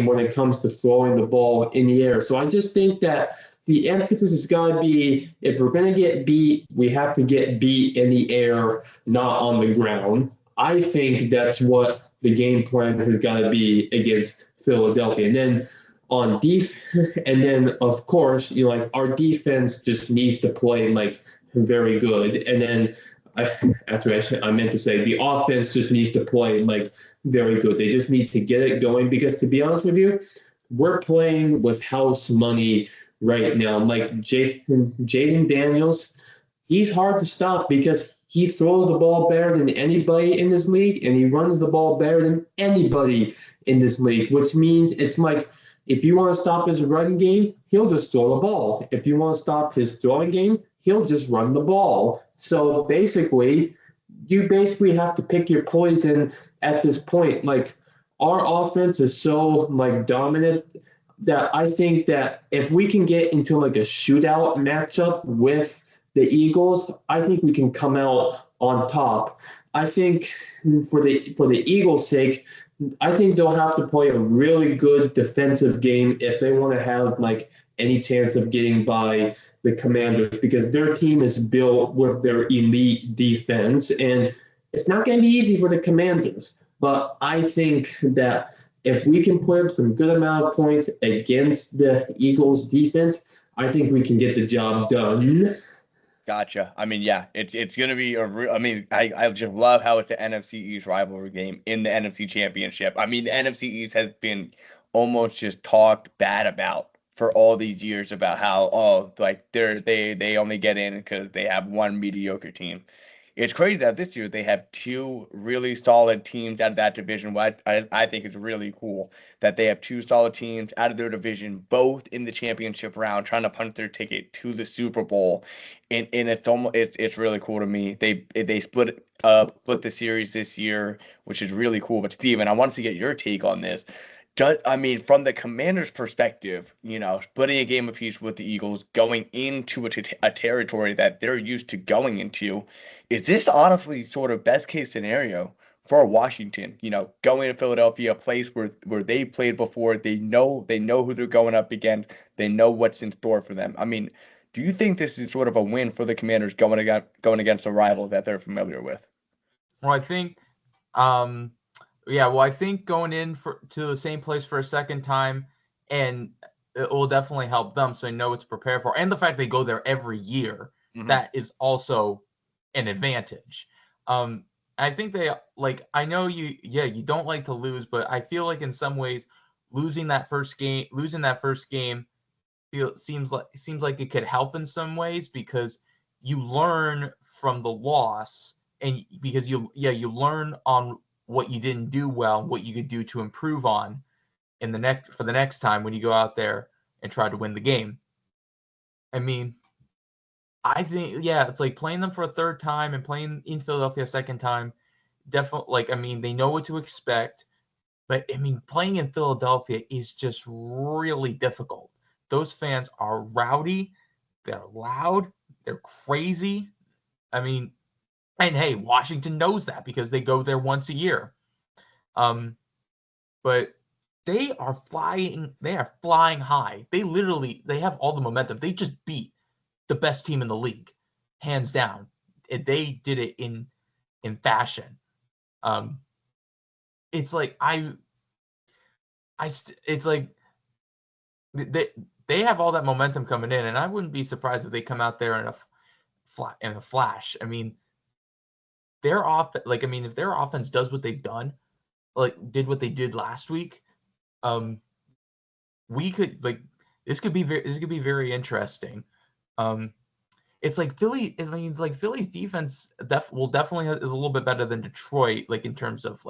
when it comes to throwing the ball in the air. So I just think that the emphasis has got to be, if we're going to get beat, we have to get beat in the air, not on the ground. I think that's what the game plan has got to be against Philadelphia. And then on and then of course, like, our defense just needs to play like very good. And then I meant to say the offense just needs to play like very good. They just need to get it going because, to be honest with you, we're playing with house money right now. Like, Jaden Daniels, he's hard to stop because he throws the ball better than anybody in this league, and he runs the ball better than anybody in this league, which means it's like, if you want to stop his run game, he'll just throw the ball. If you want to stop his throwing game, he'll just run the ball. So basically, you have to pick your poison at this point. Like, our offense is so like dominant that I think that if we can get into like a shootout matchup with the Eagles, I think we can come out on top. I think for the Eagles' sake, I think they'll have to play a really good defensive game if they want to have like any chance of getting by the Commanders, because their team is built with their elite defense, and it's not going to be easy for the Commanders. But I think that if we can put up some good amount of points against the Eagles' defense, I think we can get the job done. Gotcha. I mean, yeah, it's gonna be I mean, I just love how it's the NFC East rivalry game in the NFC Championship. I mean, the NFC East has been almost just talked bad about for all these years about how like they only get in because they have one mediocre team. It's crazy that this year they have two really solid teams out of that division. What I think is really cool that they have two solid teams out of their division, both in the championship round, trying to punch their ticket to the Super Bowl. And it's really cool to me. They split the series this year, which is really cool. But Steven, I wanted to get your take on this. I mean, from the Commanders' perspective, splitting a game apiece with the Eagles, going into a territory that they're used to going into, is this honestly sort of best case scenario for Washington? Going to Philadelphia, a place where they played before, they know who they're going up against, they know what's in store for them. I mean, do you think this is sort of a win for the Commanders going against a rival that they're familiar with? Well, I think, yeah, well, I think going to the same place for a second time, and it will definitely help them, so they know what to prepare for. And the fact they go there every year, that is also an advantage. I think they I know you don't like to lose, but I feel like in some ways losing that first game seems like it could help in some ways because you learn from the loss, and because you learn on what you didn't do well, what you could do to improve on for the next time when you go out there and try to win the game. I mean, I think, yeah, it's like playing them for a third time and playing in Philadelphia a second time. Definitely, I mean, they know what to expect, but I mean, playing in Philadelphia is just really difficult. Those fans are rowdy, they're loud, they're crazy. I mean, and hey, Washington knows that because they go there once a year. But they are flying high. They have all the momentum. They just beat the best team in the league, hands down. They did it in fashion. It's like it's like they have all that momentum coming in, and I wouldn't be surprised if they come out there in a flash. I mean, if their offense does what they've done, did what they did last week, we could this could be very interesting. It's like Philly's defense will definitely is a little bit better than Detroit, in terms of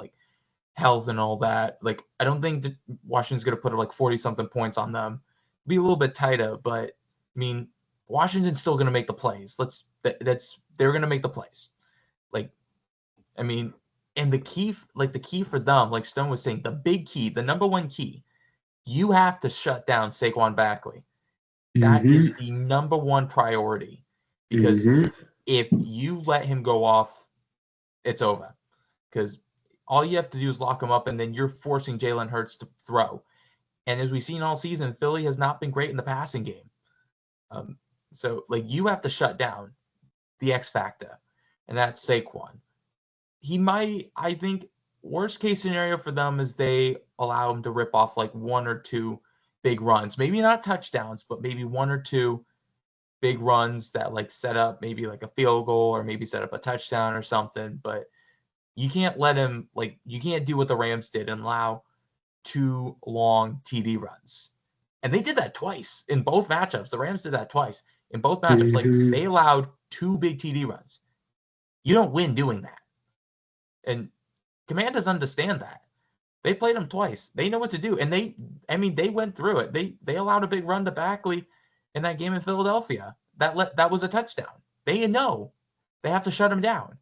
health and all that. I don't think Washington's going to put 40 something points on them. Be a little bit tighter, but I mean, Washington's still going to make the plays. They're going to make the plays. I mean, and the key for them, like Stone was saying, the big key, the number one key, you have to shut down Saquon Barkley. That is the number one priority, because if you let him go off, it's over. Because all you have to do is lock him up, and then you're forcing Jalen Hurts to throw. And as we've seen all season, Philly has not been great in the passing game. So you have to shut down the X factor, and that's Saquon. I think, worst case scenario for them is they allow him to rip off one or two big runs. Maybe not touchdowns, but maybe one or two big runs that set up maybe a field goal, or maybe set up a touchdown or something. But you can't let him, you can't do what the Rams did and allow 2 long TD runs. And they did that twice in both matchups. The Rams did that twice in both matchups. They allowed 2 big TD runs. You don't win doing that. And Commanders understand that. They played them twice. They know what to do. And they went through it. They allowed a big run to Barkley in that game in Philadelphia. That was a touchdown. They know they have to shut him down.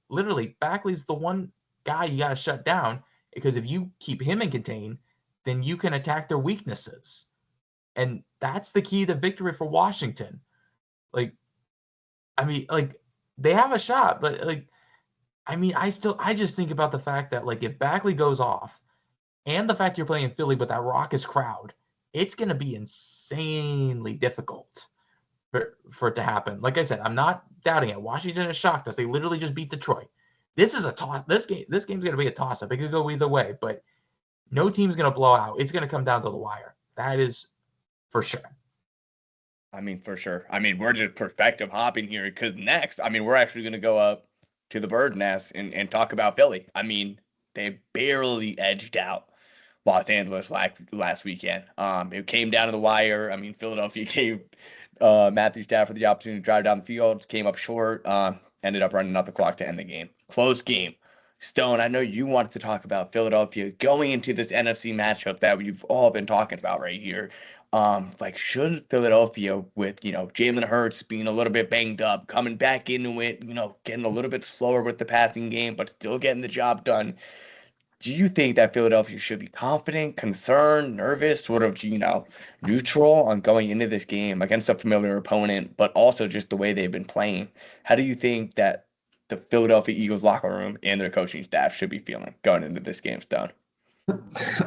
Literally, Barkley's the one guy you got to shut down, because if you keep him in contain, then you can attack their weaknesses. And that's the key to victory for Washington. They have a shot, but I just think about the fact that if Barkley goes off, and the fact you're playing in Philly with that raucous crowd, it's going to be insanely difficult for it to happen. Like I said, I'm not doubting it. Washington has shocked us. They literally just beat Detroit. This is a toss. This game's going to be a toss-up. It could go either way, but no team's going to blow out. It's going to come down to the wire. That is for sure. I mean, for sure. I mean, we're just perspective hopping here because next, I mean, we're actually going to go up to the bird nest and talk about Philly. I mean, they barely edged out Los Angeles last weekend. It came down to the wire. I mean, Philadelphia gave Matthew Stafford the opportunity to drive down the field, came up short, ended up running out the clock to end the game. Close game. Stone, I know you wanted to talk about Philadelphia going into this NFC matchup that we've all been talking about right here. Like should Philadelphia with, Jalen Hurts being a little bit banged up, coming back into it, getting a little bit slower with the passing game, but still getting the job done. Do you think that Philadelphia should be confident, concerned, nervous, sort of, neutral on going into this game against a familiar opponent, but also just the way they've been playing? How do you think that the Philadelphia Eagles locker room and their coaching staff should be feeling going into this game, Stone?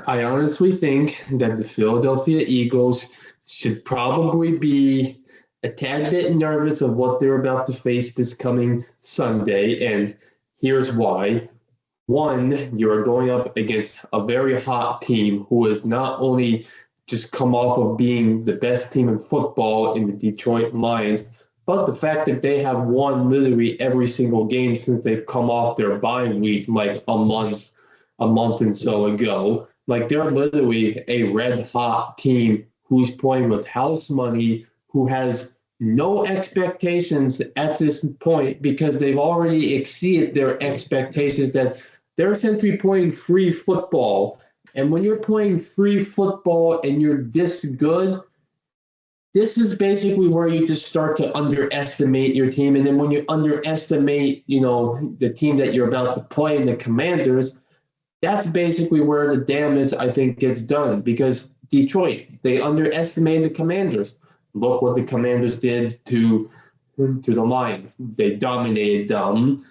I honestly think that the Philadelphia Eagles should probably be a tad bit nervous of what they're about to face this coming Sunday, and here's why. One, you're going up against a very hot team who has not only just come off of being the best team in football in the Detroit Lions, but the fact that they have won literally every single game since they've come off their bye week like a month and so ago. Like they're literally a red hot team who's playing with house money, who has no expectations at this point because they've already exceeded their expectations that they're essentially playing free football. And when you're playing free football and you're this good, this is basically where you just start to underestimate your team. And then when you underestimate, the team that you're about to play in the Commanders, that's basically where the damage, I think, gets done because Detroit, they underestimated the Commanders. Look what the Commanders did to the Lions. They dominated them.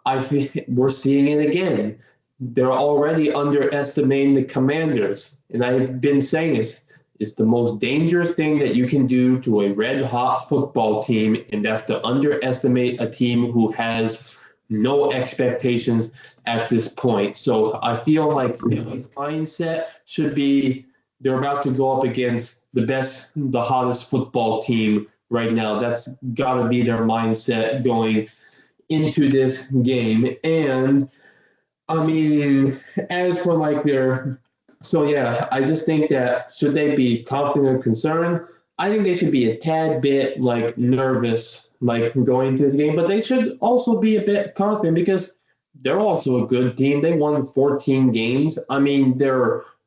I think we're seeing it again. They're already underestimating the Commanders. And I've been saying it's the most dangerous thing that you can do to a red hot football team, and that's to underestimate a team who has no expectations at this point. So I feel like Philly's mindset should be they're about to go up against the hottest football team right now. That's got to be their mindset going into this game. And I mean, as for like yeah, I just think that should they be confident or concerned? I think they should be a tad bit like nervous, like going into the game, but they should also be a bit confident because they're also a good team. They won 14 games. I mean,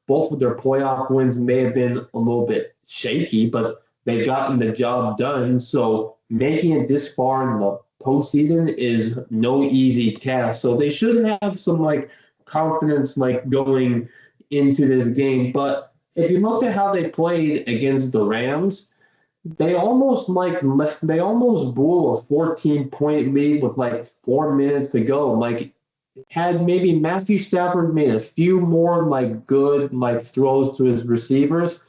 both of their playoff wins may have been a little bit shaky, but they've gotten the job done. So making it this far in the postseason is no easy task. So they should have some like confidence like going into this game. But if you looked at how they played against the Rams, they almost blew a 14-point lead with like 4 minutes to go. Like had maybe Matthew Stafford made a few more like good like throws to his receivers,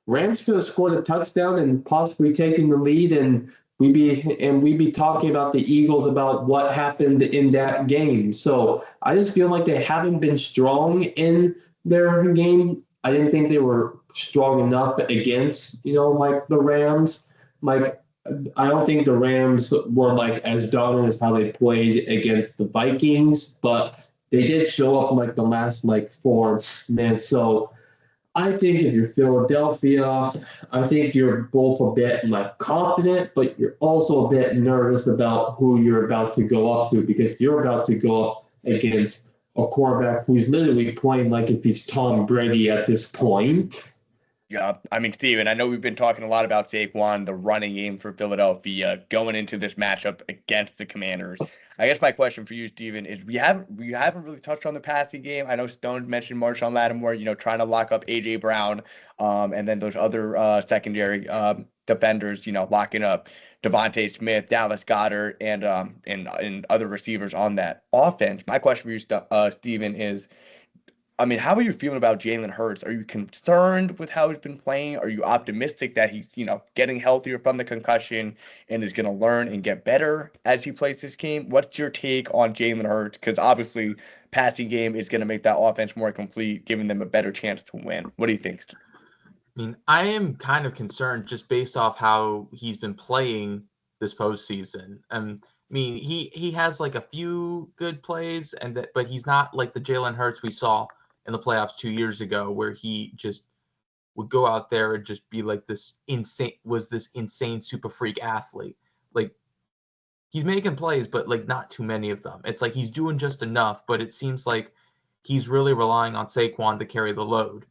Rams could have scored a touchdown and possibly taken the lead, and we'd be talking about the Eagles about what happened in that game. So I just feel like they haven't been strong in their game. I didn't think they were strong enough against, like the Rams. Like I don't think the Rams were like as dominant as how they played against the Vikings, but they did show up in like the last like 4 minutes. So I think if you're Philadelphia, I think you're both a bit like confident, but you're also a bit nervous about who you're about to go up to because you're about to go up against a quarterback who's literally playing like if he's Tom Brady at this point. Yeah, I mean, Steven, I know we've been talking a lot about Saquon, the running game for Philadelphia, going into this matchup against the Commanders. I guess my question for you, Steven, is we haven't really touched on the passing game. I know Stone mentioned Marshawn Lattimore, trying to lock up AJ Brown, and then those other secondary defenders, locking up Devontae Smith, Dallas Goedert, and other receivers on that offense. My question for you, Steven, is I mean, how are you feeling about Jalen Hurts? Are you concerned with how he's been playing? Are you optimistic that he's, getting healthier from the concussion and is going to learn and get better as he plays this game? What's your take on Jalen Hurts? Because obviously, passing game is going to make that offense more complete, giving them a better chance to win. What do you think? I mean, I am kind of concerned just based off how he's been playing this postseason. I mean, he has like a few good plays, but he's not like the Jalen Hurts we saw in the playoffs 2 years ago, where he just would go out there and just be like this insane super freak athlete. Like, he's making plays, but like not too many of them. It's like he's doing just enough, but it seems like he's really relying on Saquon to carry the load.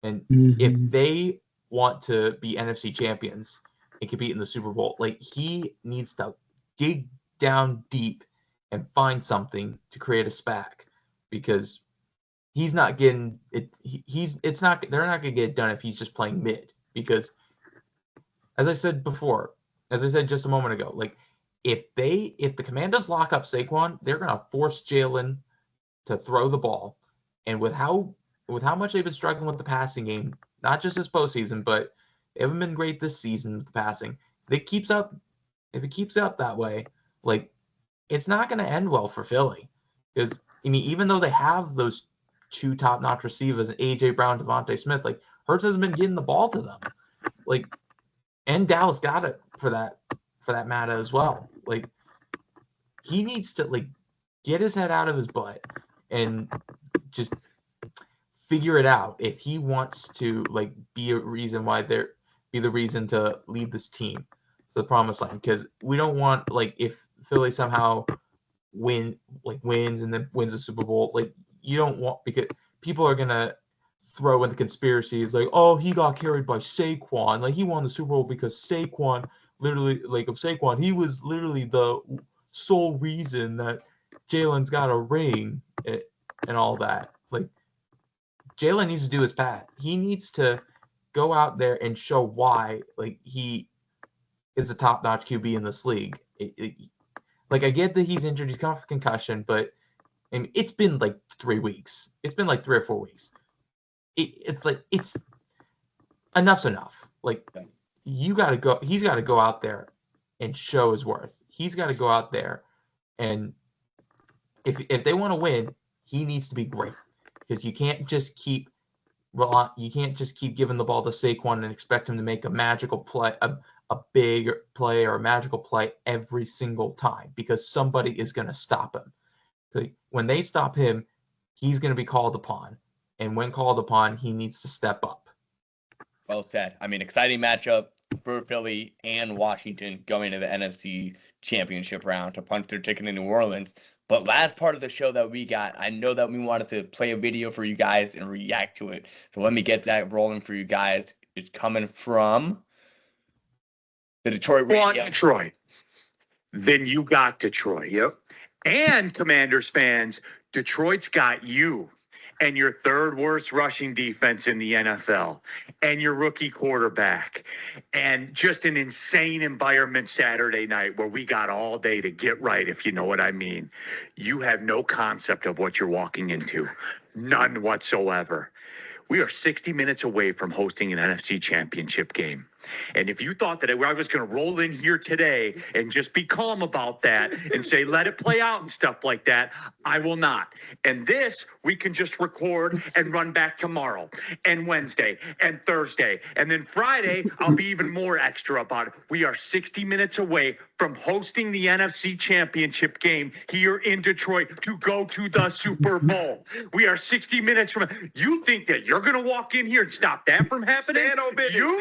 And if they want to be NFC champions and compete in the Super Bowl, like, he needs to dig down deep and find something to create a SPAC, because he's not getting it. They're not going to get it done if he's just playing mid, because as I said just a moment ago, like, if the Commanders lock up Saquon, they're going to force Jalen to throw the ball. And with how much they've been struggling with the passing game, not just this postseason, but they haven't been great this season with the passing. If it keeps up that way, like, it's not going to end well for Philly. Because, I mean, even though they have those two top-notch receivers, A.J. Brown, Devontae Smith, like, Hurts hasn't been getting the ball to them. Like, and Dallas got it for that matter as well. Like, he needs to, like, get his head out of his butt and just figure it out if he wants to, like, be the reason to lead this team to the promised land. Because we don't want, like, if Philly somehow wins and then wins the Super Bowl, like, you don't want, because people are gonna throw in the conspiracies like, oh, he got carried by Saquon, like, he won the Super Bowl because Saquon he was literally the sole reason that Jalen's got a ring and all that. Like, Jalen needs to do his part. He needs to go out there and show why, like, he is a top-notch QB in this league. Like, I get that he's injured, he's coming off a concussion, but I mean, it's been like 3 weeks. It's been like 3 or 4 weeks. It's like, it's enough's enough. Like, he's got to go out there and show his worth. He's got to go out there, and if they want to win, he needs to be great, because you can't just keep giving the ball to Saquon and expect him to make a magical play, a big play or a magical play every single time, because somebody is going to stop him. So when they stop him, he's going to be called upon, and when called upon, he needs to step up. Well said. I mean, exciting matchup for Philly and Washington going to the NFC Championship round to punch their ticket in New Orleans. But last part of the show that we got, I know that we wanted to play a video for you guys and react to it. So let me get that rolling for you guys. It's coming from the Detroit Radio. Want Detroit. Then you got Detroit. Yep. And Commanders fans, Detroit's got you and your third worst rushing defense in the NFL and your rookie quarterback and just an insane environment Saturday night where we got all day to get right, if you know what I mean. You have no concept of what you're walking into. None whatsoever. We are 60 minutes away from hosting an NFC Championship game. And if you thought that I was going to roll in here today and just be calm about that and say, let it play out and stuff like that, I will not. And this, we can just record and run back tomorrow and Wednesday and Thursday. And then Friday, I'll be even more extra about it. We are 60 minutes away from hosting the NFC Championship game here in Detroit to go to the Super Bowl. We are 60 minutes from. You think that you're going to walk in here and stop that from happening? Stand on business,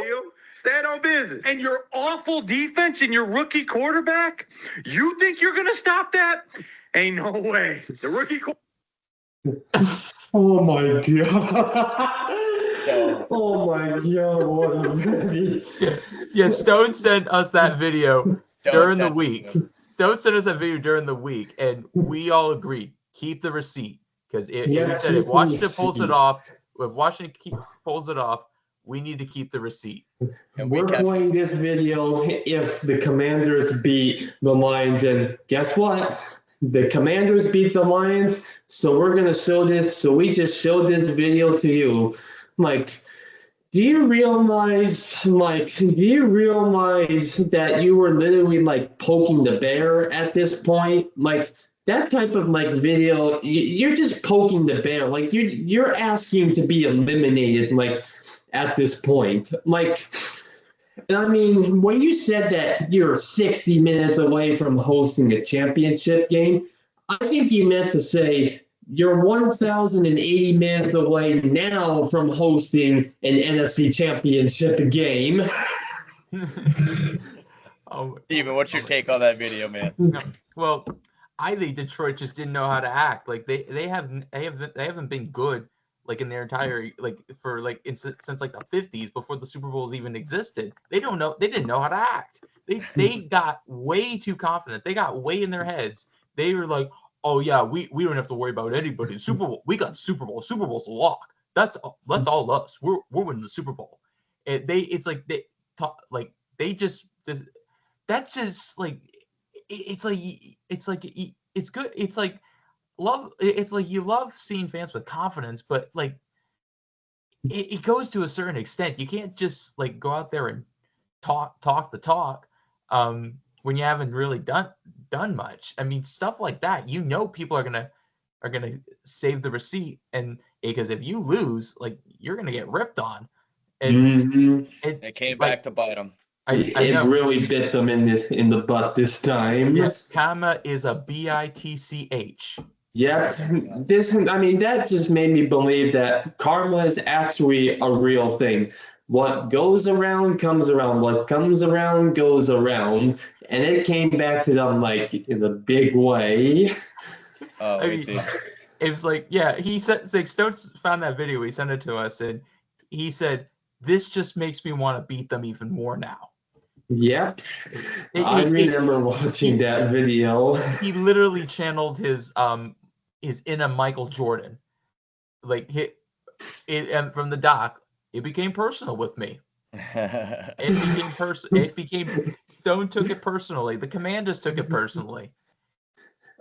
Stand on business. And your awful defense and your rookie quarterback, you think you're going to stop that? Ain't no way. The rookie Oh, my God. Oh, my God. What a movie. Yeah, Stone sent us that video during the week. Stone sent us that video during the week, and we all agreed, keep the receipt. Because he said if Washington pulls it off, we need to keep the receipt. And we're playing this video if the Commanders beat the Lions. And guess what? The Commanders beat the Lions, so we're going to show this. So we just showed this video to you. Like, do you realize that you were literally, like, poking the bear at this point? Like, that type of, like, video, you're just poking the bear. Like, you're asking to be eliminated, like, at this point. Like, I mean, when you said that you're 60 minutes away from hosting a championship game, I think you meant to say you're 1,080 minutes away now from hosting an NFC championship game. Steven, what's your take on that video, man? No, well, I think Detroit just didn't know how to act. Like they haven't been good like in their entire for since like the 50s, before the Super Bowls even existed. They didn't know how to act. They got way too confident. They got way in their heads. They were like, oh yeah, we don't have to worry about anybody. Super Bowl, we got Super Bowl. Super Bowl's a lock. That's all us. We're winning the Super Bowl. That's just like it's good. It's like love. It's like you love seeing fans with confidence, but like it goes to a certain extent. You can't just like go out there and talk the talk when you haven't really done much. I mean, stuff like that. People are gonna save the receipt, and because if you lose, like you're gonna get ripped on. And it came back to bite them. It really bit them in the butt this time. Yeah, karma is a bitch. Yeah, that just made me believe that karma is actually a real thing. What goes around comes around. What comes around goes around, and it came back to them like in a big way. Oh, it was like, yeah. He said, like, Stone found that video. He sent it to us, and he said, "This just makes me want to beat them even more now." Yep, I remember watching that video. He literally channeled his inner Michael Jordan, like and from the doc. It became personal with me. It became Stone took it personally. The Commanders took it personally.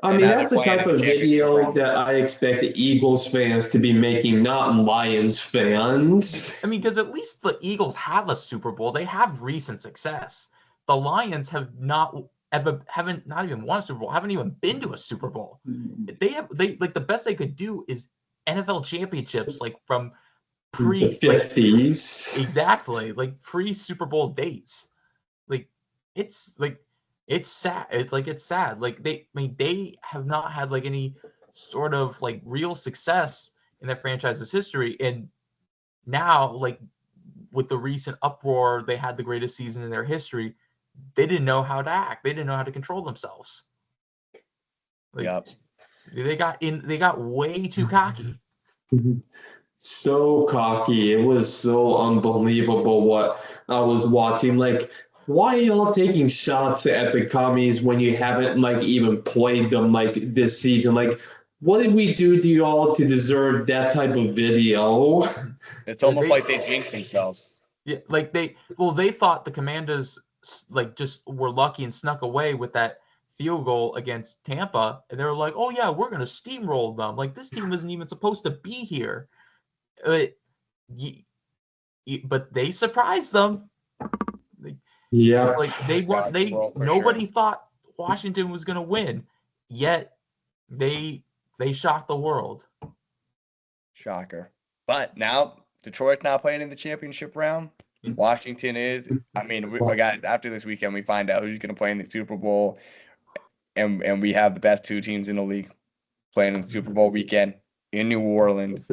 I mean, that's the type of video that I expect the Eagles fans to be making, not Lions fans. I mean, because at least the Eagles have a Super Bowl. They have recent success. The Lions haven't even won a Super Bowl. Haven't even been to a Super Bowl. They like the best they could do is NFL championships, like from the 50s. Like, exactly, like pre-Super Bowl dates. Like it's sad. It's sad. Like they have not had like any sort of like real success in their franchise's history, and now like with the recent uproar, they had the greatest season in their history. They didn't know how to act. They didn't know how to control themselves. Yep. They got way too cocky. So cocky. It was so unbelievable what I was watching. Like, why are y'all taking shots at the commies when you haven't like even played them like this season? Like, what did we do to y'all to deserve that type of video? It's almost like they jinxed themselves. Yeah, like they thought the Commanders like just were lucky and snuck away with that field goal against Tampa, and they were like, "Oh yeah, we're gonna steamroll them." Like this team wasn't even supposed to be here. But they surprised them. Yeah, like nobody thought Washington was gonna win, yet they shocked the world. Shocker. But now Detroit's not playing in the championship round. Washington is. I mean, we got after this weekend, we find out who's going to play in the Super Bowl, and we have the best two teams in the league playing in the Super Bowl weekend in New Orleans.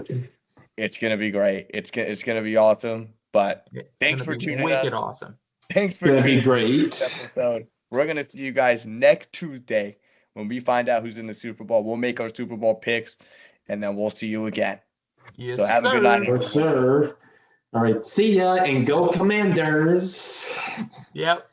It's going to be great. It's going to be awesome. But thanks for tuning in. Wicked awesome. Thanks for tuning in. Great this episode. We're going to see you guys next Tuesday when we find out who's in the Super Bowl. We'll make our Super Bowl picks, and then we'll see you again. Yes, so have a good night. For sure. All right. See ya and go Commanders. Yep.